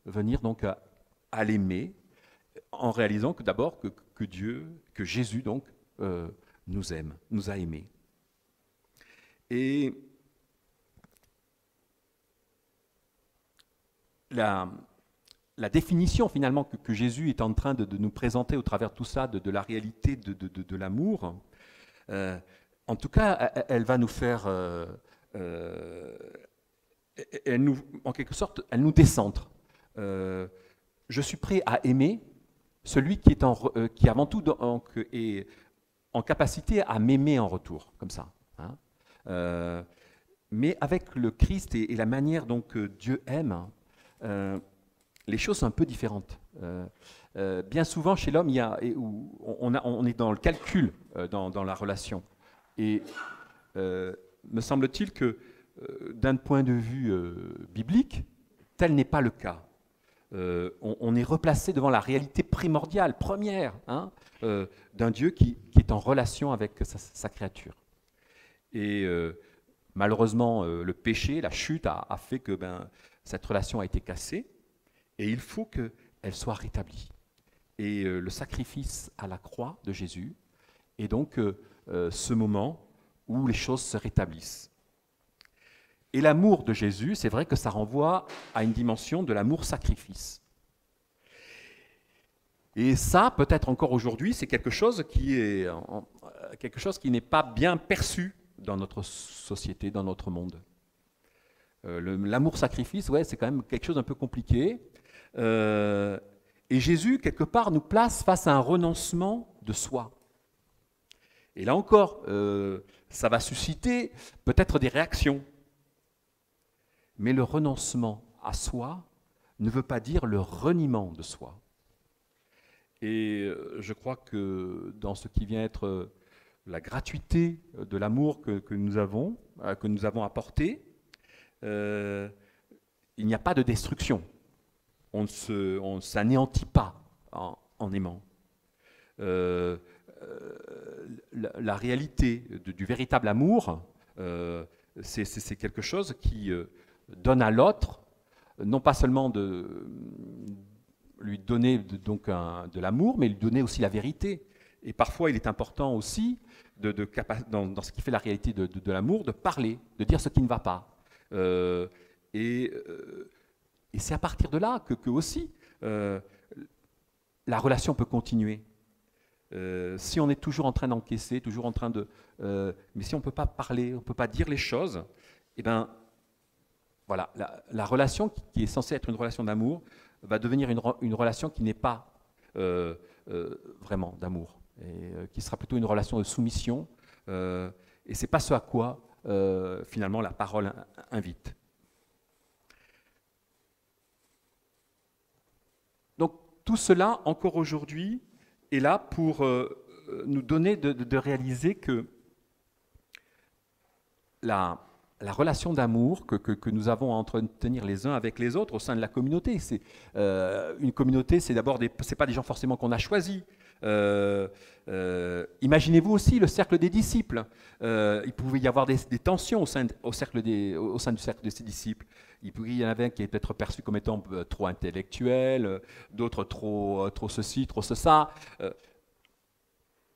venir donc à l'aimer, en réalisant que d'abord que Dieu, que Jésus donc nous aime, nous a aimés. Et la définition finalement que Jésus est en train de nous présenter au travers de tout ça, de la réalité de l'amour, en tout cas, elle va nous faire, en quelque sorte, elle nous décentre. Je suis prêt à aimer celui qui avant tout est en capacité à m'aimer en retour, comme ça. Hein. Mais avec le Christ et la manière dont Dieu aime, les choses sont un peu différentes. Bien souvent, chez l'homme, on est dans le calcul dans la relation. Et me semble-t-il que, d'un point de vue biblique, tel n'est pas le cas. On est replacé devant la réalité primordiale, première, hein, d'un Dieu qui est en relation avec sa créature. Et malheureusement, le péché, la chute a fait que cette relation a été cassée, et il faut qu'elle soit rétablie. Et le sacrifice à la croix de Jésus est donc ce moment où les choses se rétablissent. Et l'amour de Jésus, c'est vrai que ça renvoie à une dimension de l'amour-sacrifice. Et ça, peut-être encore aujourd'hui, c'est quelque chose qui n'est pas bien perçu dans notre société, dans notre monde. L'amour-sacrifice, ouais, c'est quand même quelque chose d'un peu compliqué. Et Jésus, quelque part, nous place face à un renoncement de soi. Et là encore, ça va susciter peut-être des réactions. Mais le renoncement à soi ne veut pas dire le reniement de soi. Et je crois que dans ce qui vient être la gratuité de l'amour que nous avons apporté, il n'y a pas de destruction. On ne s'anéantit pas en aimant. La réalité du véritable amour, c'est quelque chose qui donne à l'autre, non pas seulement de lui donner de l'amour, mais lui donner aussi la vérité. Et parfois, il est important aussi, dans ce qui fait la réalité de l'amour, de parler, de dire ce qui ne va pas. Et c'est à partir de là que aussi la relation peut continuer. Si on est toujours en train d'encaisser, toujours en train mais si on ne peut pas parler, on ne peut pas dire les choses, eh bien, voilà, la relation qui est censée être une relation d'amour va devenir une relation qui n'est pas vraiment d'amour, et qui sera plutôt une relation de soumission, et ce n'est pas ce à quoi, finalement, la parole invite. Donc, tout cela, encore aujourd'hui, est là pour nous donner de réaliser que la relation d'amour que nous avons à entretenir les uns avec les autres au sein de la communauté. Une communauté, c'est d'abord c'est pas des gens forcément qu'on a choisis. Imaginez-vous aussi le cercle des disciples. Il pouvait y avoir des tensions au sein du cercle de ces disciples. Il y en avait un qui est peut-être perçu comme étant trop intellectuel, d'autres trop ceci, trop ça.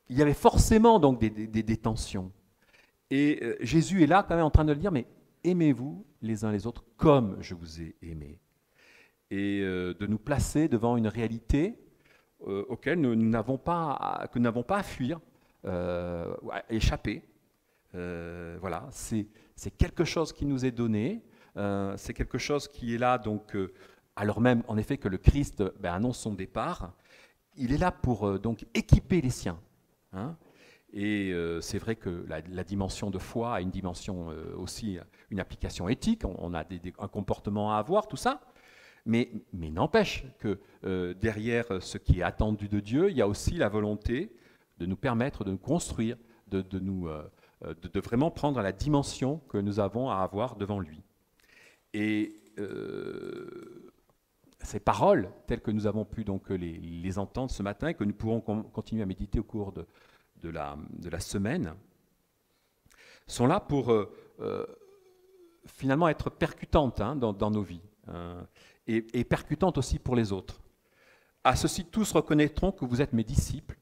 Il y avait forcément donc des tensions. Et Jésus est là quand même en train de le dire, mais aimez-vous les uns les autres comme je vous ai aimé. Et de nous placer devant une réalité auquel nous n'avons pas à fuir, à échapper. Voilà, c'est quelque chose qui nous est donné, c'est quelque chose qui est là, donc, alors même en effet que le Christ annonce son départ, il est là pour donc équiper les siens. Hein. Et c'est vrai que la dimension de foi a une dimension aussi, une application éthique, on a un comportement à avoir, tout ça, mais n'empêche que derrière ce qui est attendu de Dieu, il y a aussi la volonté de nous permettre de nous construire, de vraiment prendre la dimension que nous avons à avoir devant lui. Et ces paroles, telles que nous avons pu donc les entendre ce matin et que nous pourrons continuer à méditer au cours de la semaine, sont là pour finalement être percutantes dans nos vies, et percutantes aussi pour les autres. À ceci, tous reconnaîtront que vous êtes mes disciples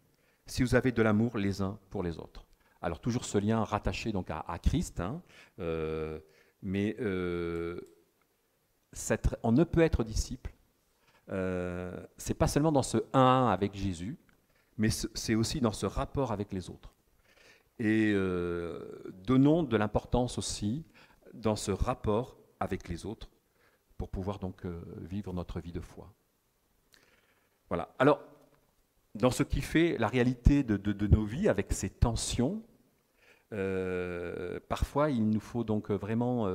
si vous avez de l'amour les uns pour les autres. Alors toujours ce lien rattaché donc à Christ, mais on ne peut être disciple, c'est pas seulement dans ce 1 à 1 avec Jésus, mais c'est aussi dans ce rapport avec les autres. Et donnons de l'importance aussi dans ce rapport avec les autres pour pouvoir donc vivre notre vie de foi. Voilà. Alors, dans ce qui fait la réalité de nos vies, avec ces tensions, parfois il nous faut donc vraiment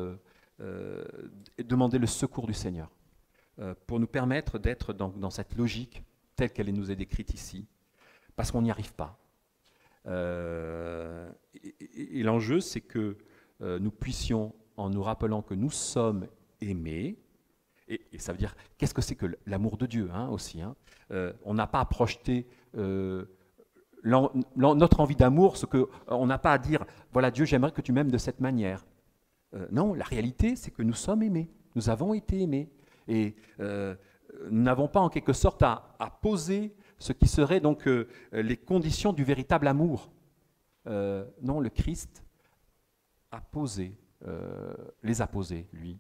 demander le secours du Seigneur pour nous permettre d'être dans cette logique telle qu'elle nous est décrite ici, parce qu'on n'y arrive pas. Et l'enjeu, c'est que nous puissions, en nous rappelant que nous sommes aimés, et ça veut dire, qu'est-ce que c'est que l'amour de Dieu aussi, on n'a pas à projeter notre envie d'amour, on n'a pas à dire, voilà Dieu, j'aimerais que tu m'aimes de cette manière. Non, la réalité, c'est que nous sommes aimés, nous avons été aimés, et nous n'avons pas en quelque sorte à poser ce qui serait donc les conditions du véritable amour. Non, le Christ a posé, les a posées, lui,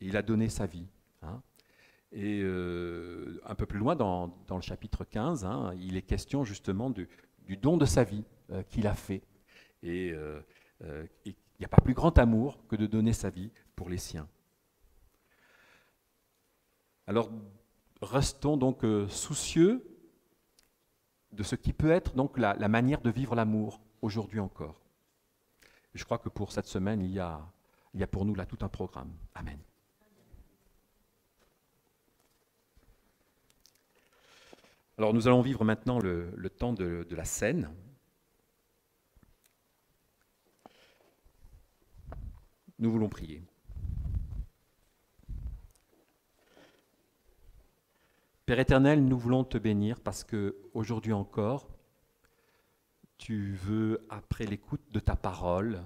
et il a donné sa vie. Et un peu plus loin, dans le chapitre 15, il est question justement du don de sa vie qu'il a fait. Et il n'y a pas plus grand amour que de donner sa vie pour les siens. Alors, restons donc soucieux de ce qui peut être donc la manière de vivre l'amour aujourd'hui encore. Je crois que pour cette semaine, il y a pour nous là tout un programme. Amen. Alors nous allons vivre maintenant le temps de la scène. Nous voulons prier. Père éternel, nous voulons te bénir parce que aujourd'hui encore, tu veux, après l'écoute de ta parole,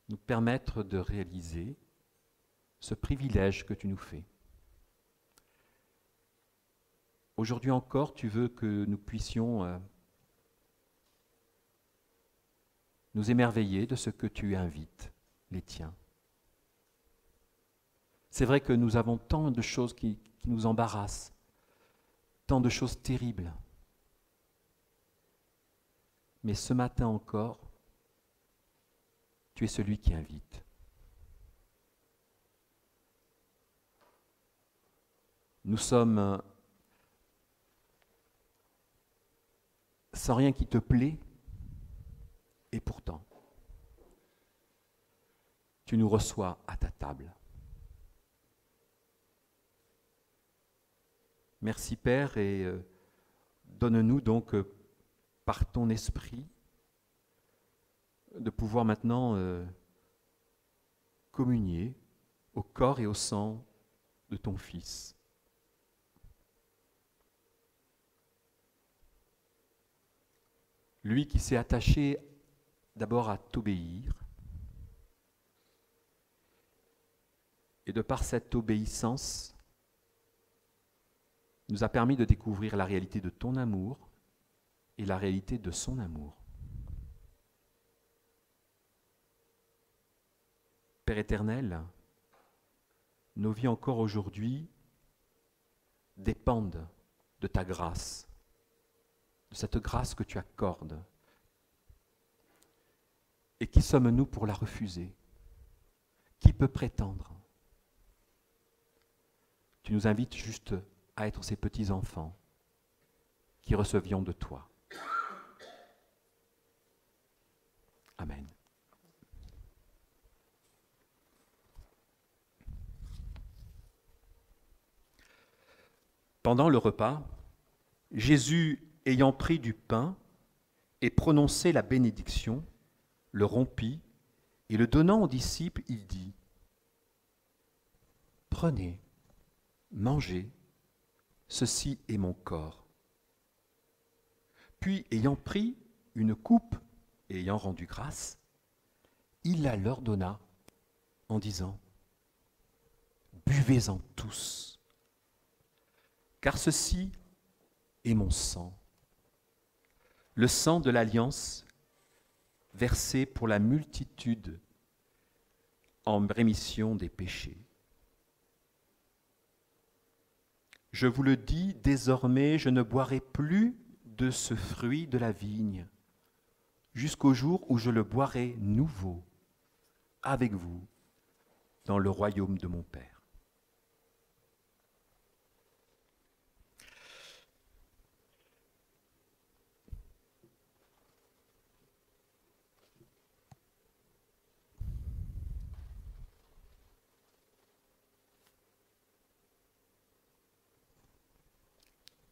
nous permettre de réaliser ce privilège que tu nous fais. Aujourd'hui encore, tu veux que nous puissions nous émerveiller de ce que tu invites, les tiens. C'est vrai que nous avons tant de choses qui nous embarrassent, tant de choses terribles. Mais ce matin encore, tu es celui qui invite. Nous sommes sans rien qui te plaît, et pourtant, tu nous reçois à ta table. Merci Père, et donne-nous donc, par ton esprit, de pouvoir maintenant communier au corps et au sang de ton Fils. Lui qui s'est attaché d'abord à t'obéir, et de par cette obéissance, nous a permis de découvrir la réalité de ton amour et la réalité de son amour. Père éternel, nos vies encore aujourd'hui dépendent de ta grâce, de cette grâce que tu accordes. Et qui sommes-nous pour la refuser? Qui peut prétendre? Tu nous invites juste à être ces petits-enfants qui recevions de toi. Amen. Pendant le repas, Jésus, ayant pris du pain et prononcé la bénédiction, le rompit et le donnant aux disciples, il dit : « Prenez, mangez, ceci est mon corps. » Puis, ayant pris une coupe et ayant rendu grâce, il la leur donna en disant : « Buvez-en tous, car ceci est mon sang, le sang de l'alliance versé pour la multitude en rémission des péchés. Je vous le dis, désormais, je ne boirai plus de ce fruit de la vigne, jusqu'au jour où je le boirai nouveau avec vous dans le royaume de mon Père.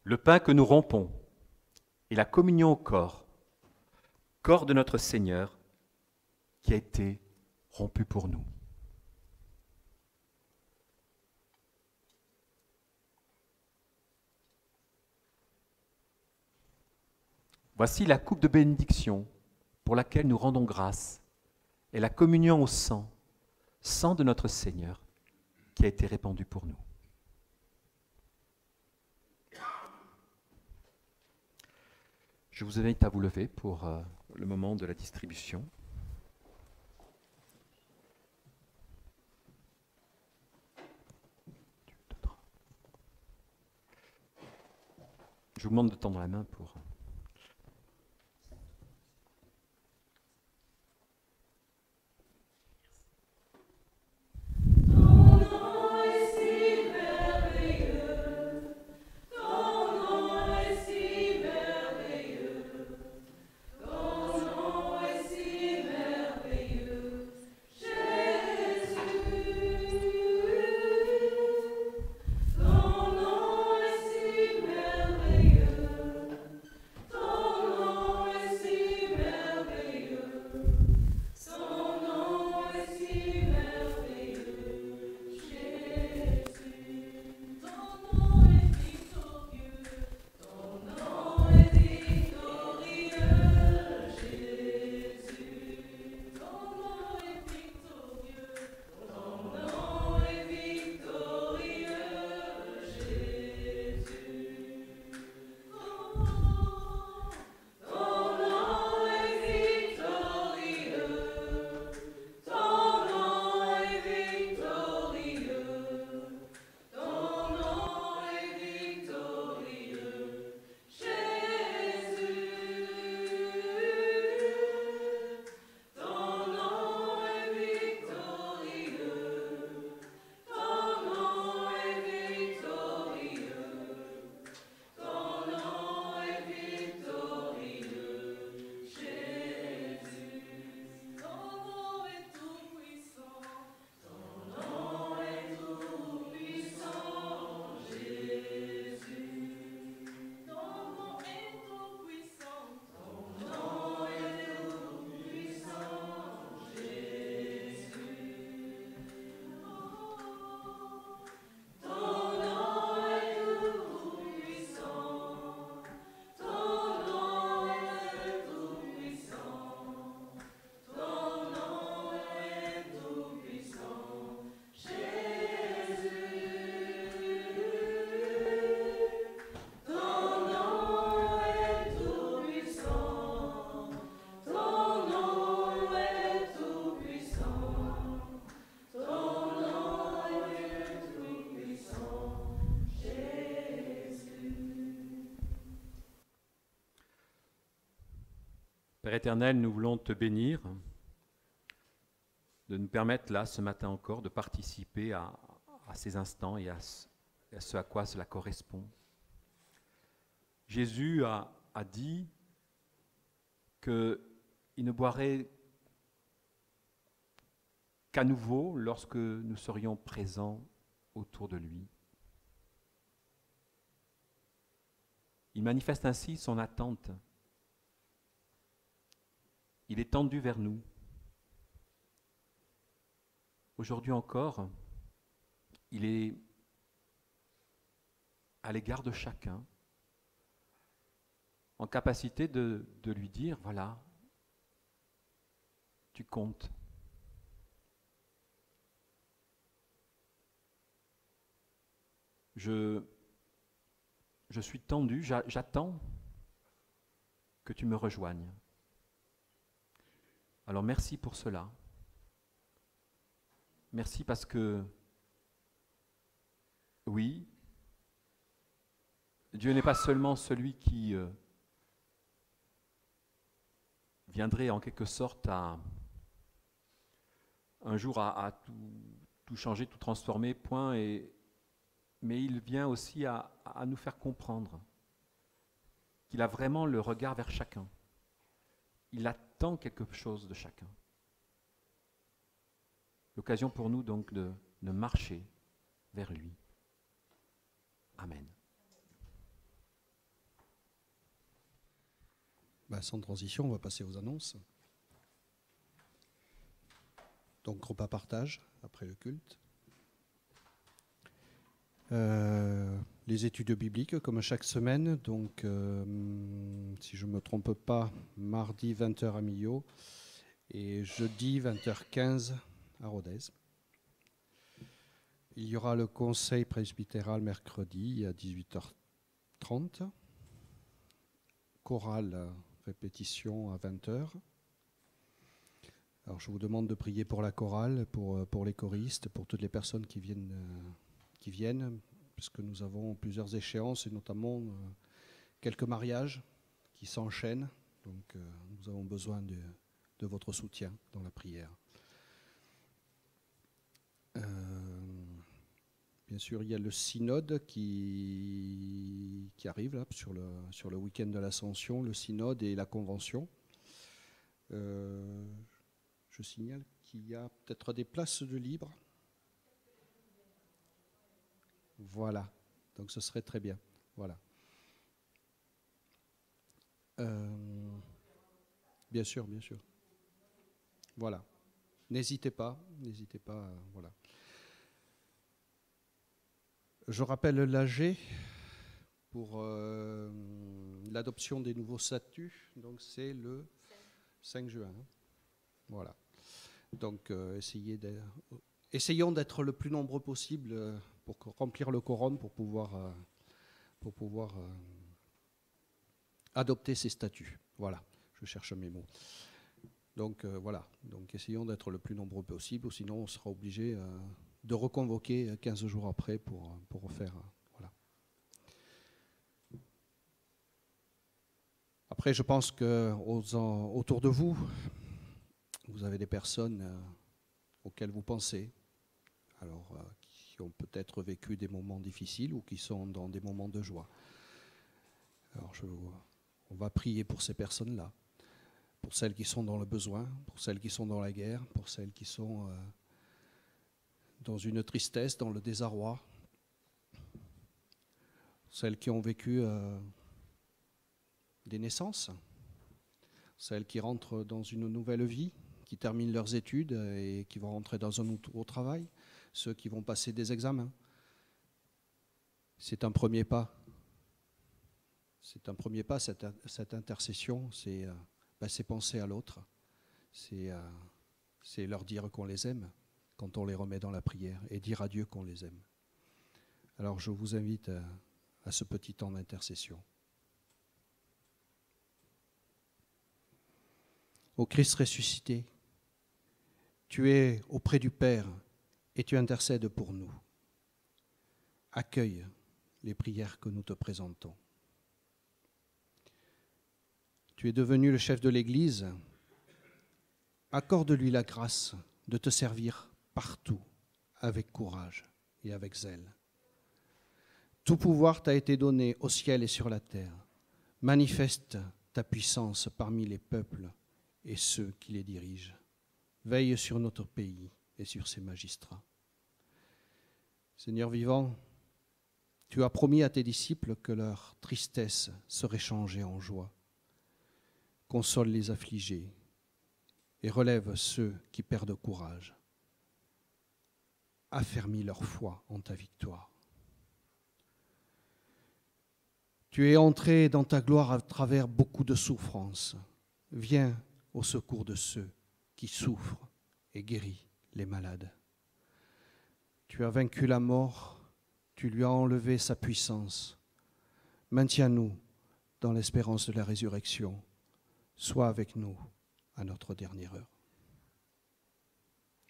Le pain que nous rompons est la communion au corps de notre Seigneur qui a été rompu pour nous. Voici la coupe de bénédiction pour laquelle nous rendons grâce et la communion au sang de notre Seigneur qui a été répandu pour nous. Je vous invite à vous lever pour le moment de la distribution. Je vous demande de tendre la main pour... Père éternel, nous voulons te bénir, de nous permettre là, ce matin encore, de participer à ces instants et à ce à quoi cela correspond. Jésus a dit qu'il ne boirait qu'à nouveau lorsque nous serions présents autour de lui. Il manifeste ainsi son attente. Il est tendu vers nous. Aujourd'hui encore, il est à l'égard de chacun, en capacité de lui dire, voilà, tu comptes. Je suis tendu, j'attends que tu me rejoignes. Alors merci pour cela. Merci parce que, oui, Dieu n'est pas seulement celui qui viendrait en quelque sorte un jour à tout changer, tout transformer, point, mais il vient aussi à nous faire comprendre qu'il a vraiment le regard vers chacun. Il attend quelque chose de chacun. L'occasion pour nous donc de marcher vers lui. Amen. Sans transition, on va passer aux annonces. Donc, repas partage après le culte. Les études bibliques, comme chaque semaine. Donc, si je ne me trompe pas, mardi 20h à Millau et jeudi 20h15 à Rodez. Il y aura le conseil presbytéral mercredi à 18h30. Chorale, répétition à 20h. Alors, je vous demande de prier pour la chorale, pour les choristes, pour toutes les personnes qui viennent, parce que nous avons plusieurs échéances, et notamment quelques mariages qui s'enchaînent. Donc, nous avons besoin de votre soutien dans la prière. Bien sûr, il y a le synode qui arrive là, sur le week-end de l'Ascension, le synode et la convention. Je signale qu'il y a peut-être des places de libre. Voilà, donc ce serait très bien. Voilà. Bien sûr, bien sûr. Voilà. N'hésitez pas, voilà. Je rappelle l'AG pour l'adoption des nouveaux statuts, donc c'est le 5 juin. Voilà. Donc essayons d'être le plus nombreux possible pour remplir le quorum, pour pouvoir adopter ces statuts. Voilà, je cherche mes mots. Donc voilà, donc essayons d'être le plus nombreux possible, ou sinon on sera obligé de reconvoquer 15 jours après pour refaire. Voilà. Après, je pense que autour de vous, vous avez des personnes auxquelles vous pensez, alors qui ont peut-être vécu des moments difficiles ou qui sont dans des moments de joie. Alors on va prier pour ces personnes-là, pour celles qui sont dans le besoin, pour celles qui sont dans la guerre, pour celles qui sont dans une tristesse, dans le désarroi, celles qui ont vécu des naissances, celles qui rentrent dans une nouvelle vie, qui terminent leurs études et qui vont rentrer dans un nouveau travail, ceux qui vont passer des examens. C'est un premier pas. C'est un premier pas, cette intercession, c'est penser à l'autre, c'est leur dire qu'on les aime quand on les remet dans la prière et dire à Dieu qu'on les aime. Alors je vous invite à ce petit temps d'intercession. Ô Christ ressuscité, tu es auprès du Père et tu intercèdes pour nous. Accueille les prières que nous te présentons. Tu es devenu le chef de l'Église. Accorde-lui la grâce de te servir partout avec courage et avec zèle. Tout pouvoir t'a été donné au ciel et sur la terre. Manifeste ta puissance parmi les peuples et ceux qui les dirigent. Veille sur notre pays et sur ses magistrats. Seigneur vivant, tu as promis à tes disciples que leur tristesse serait changée en joie. Console les affligés et relève ceux qui perdent courage. Affermis leur foi en ta victoire. Tu es entré dans ta gloire à travers beaucoup de souffrances. Viens au secours de ceux qui souffrent et guéris les malades. Tu as vaincu la mort, tu lui as enlevé sa puissance. Maintiens-nous dans l'espérance de la résurrection. Sois avec nous à notre dernière heure.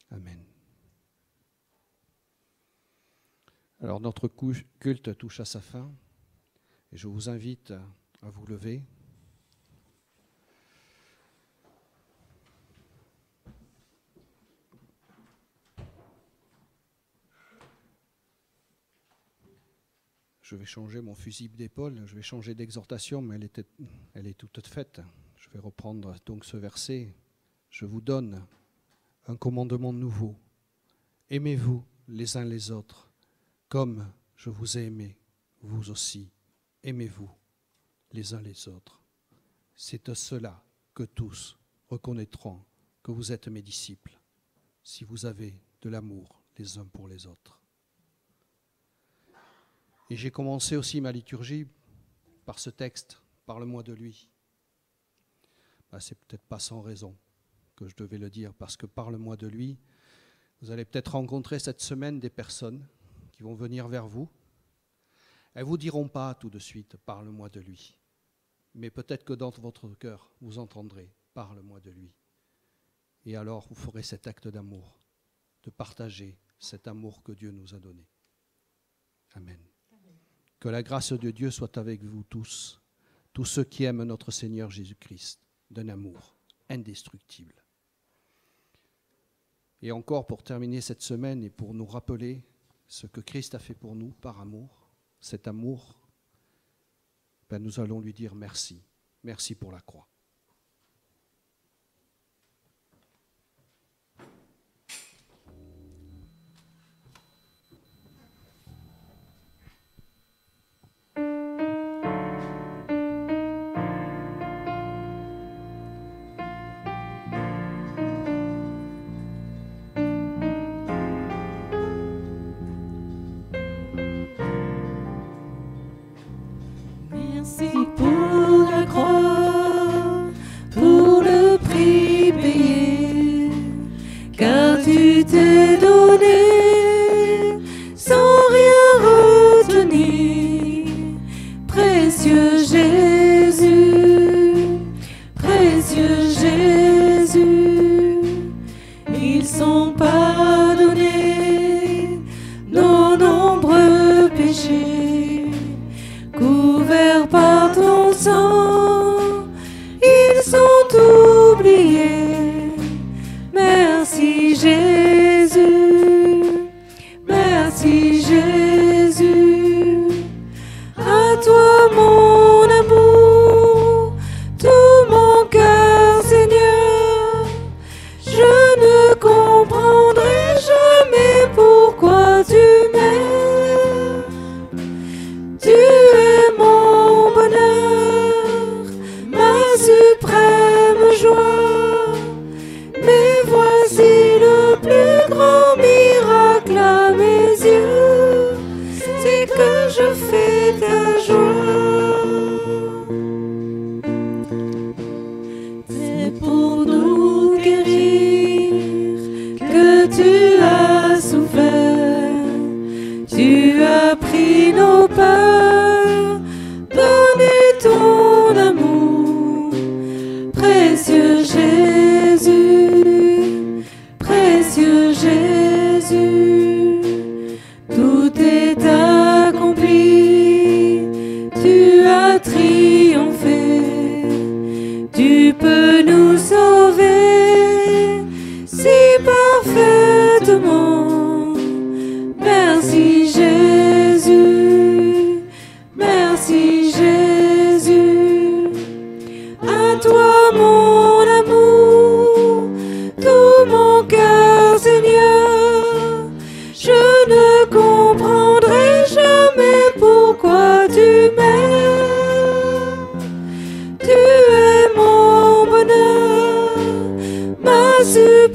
Amen. Alors notre culte touche à sa fin et je vous invite à vous lever. Je vais changer mon fusible d'épaule, je vais changer d'exhortation, mais elle est toute faite. Je vais reprendre donc ce verset. Je vous donne un commandement nouveau. Aimez-vous les uns les autres, comme je vous ai aimé, vous aussi. Aimez-vous les uns les autres. C'est à cela que tous reconnaîtront que vous êtes mes disciples, si vous avez de l'amour les uns pour les autres. Et j'ai commencé aussi ma liturgie par ce texte, parle-moi de lui. C'est peut-être pas sans raison que je devais le dire, parce que parle-moi de lui. Vous allez peut-être rencontrer cette semaine des personnes qui vont venir vers vous. Elles ne vous diront pas tout de suite, parle-moi de lui. Mais peut-être que dans votre cœur, vous entendrez, parle-moi de lui. Et alors, vous ferez cet acte d'amour, de partager cet amour que Dieu nous a donné. Amen. Que la grâce de Dieu soit avec vous tous ceux qui aiment notre Seigneur Jésus-Christ, d'un amour indestructible. Et encore pour terminer cette semaine et pour nous rappeler ce que Christ a fait pour nous par amour, cet amour, nous allons lui dire merci. Merci pour la croix. Merci pour la croix, pour le prix payé, car tu t'es donné sans rien retenir. Précieux Jésus, précieux Jésus, ils sont pardonnés nos nombreux péchés. Couverts par ton sang, ils sont oubliés. Merci Jésus, merci Jésus. À toi mon amour, tout mon cœur Seigneur. Je ne comprendrai jamais pourquoi tu m'aimes. Tu es mon bonheur, ma suprême joie. Mais voici le plus grand miracle à mes yeux, c'est que je fais ta joie. C'est pour nous guérir que tu as souffert. Tu as pris nos peurs, donné ton amour. Précieux Jésus, précieux Jésus, tout est accompli. Tu as triomphé,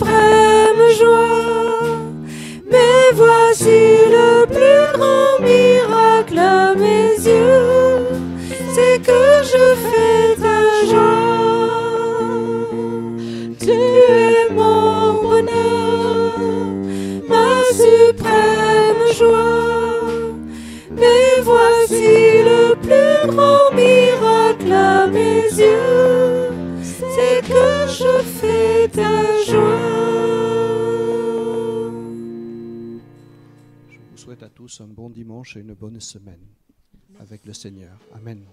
suprême joie. Mais voici le plus grand miracle à mes yeux, c'est que je fais ta joie. Tu es mon bonheur, ma suprême joie. Mais voici le plus grand miracle à mes yeux, c'est que je fais ta joie. Je vous souhaite à tous un bon dimanche et une bonne semaine avec le Seigneur. Amen.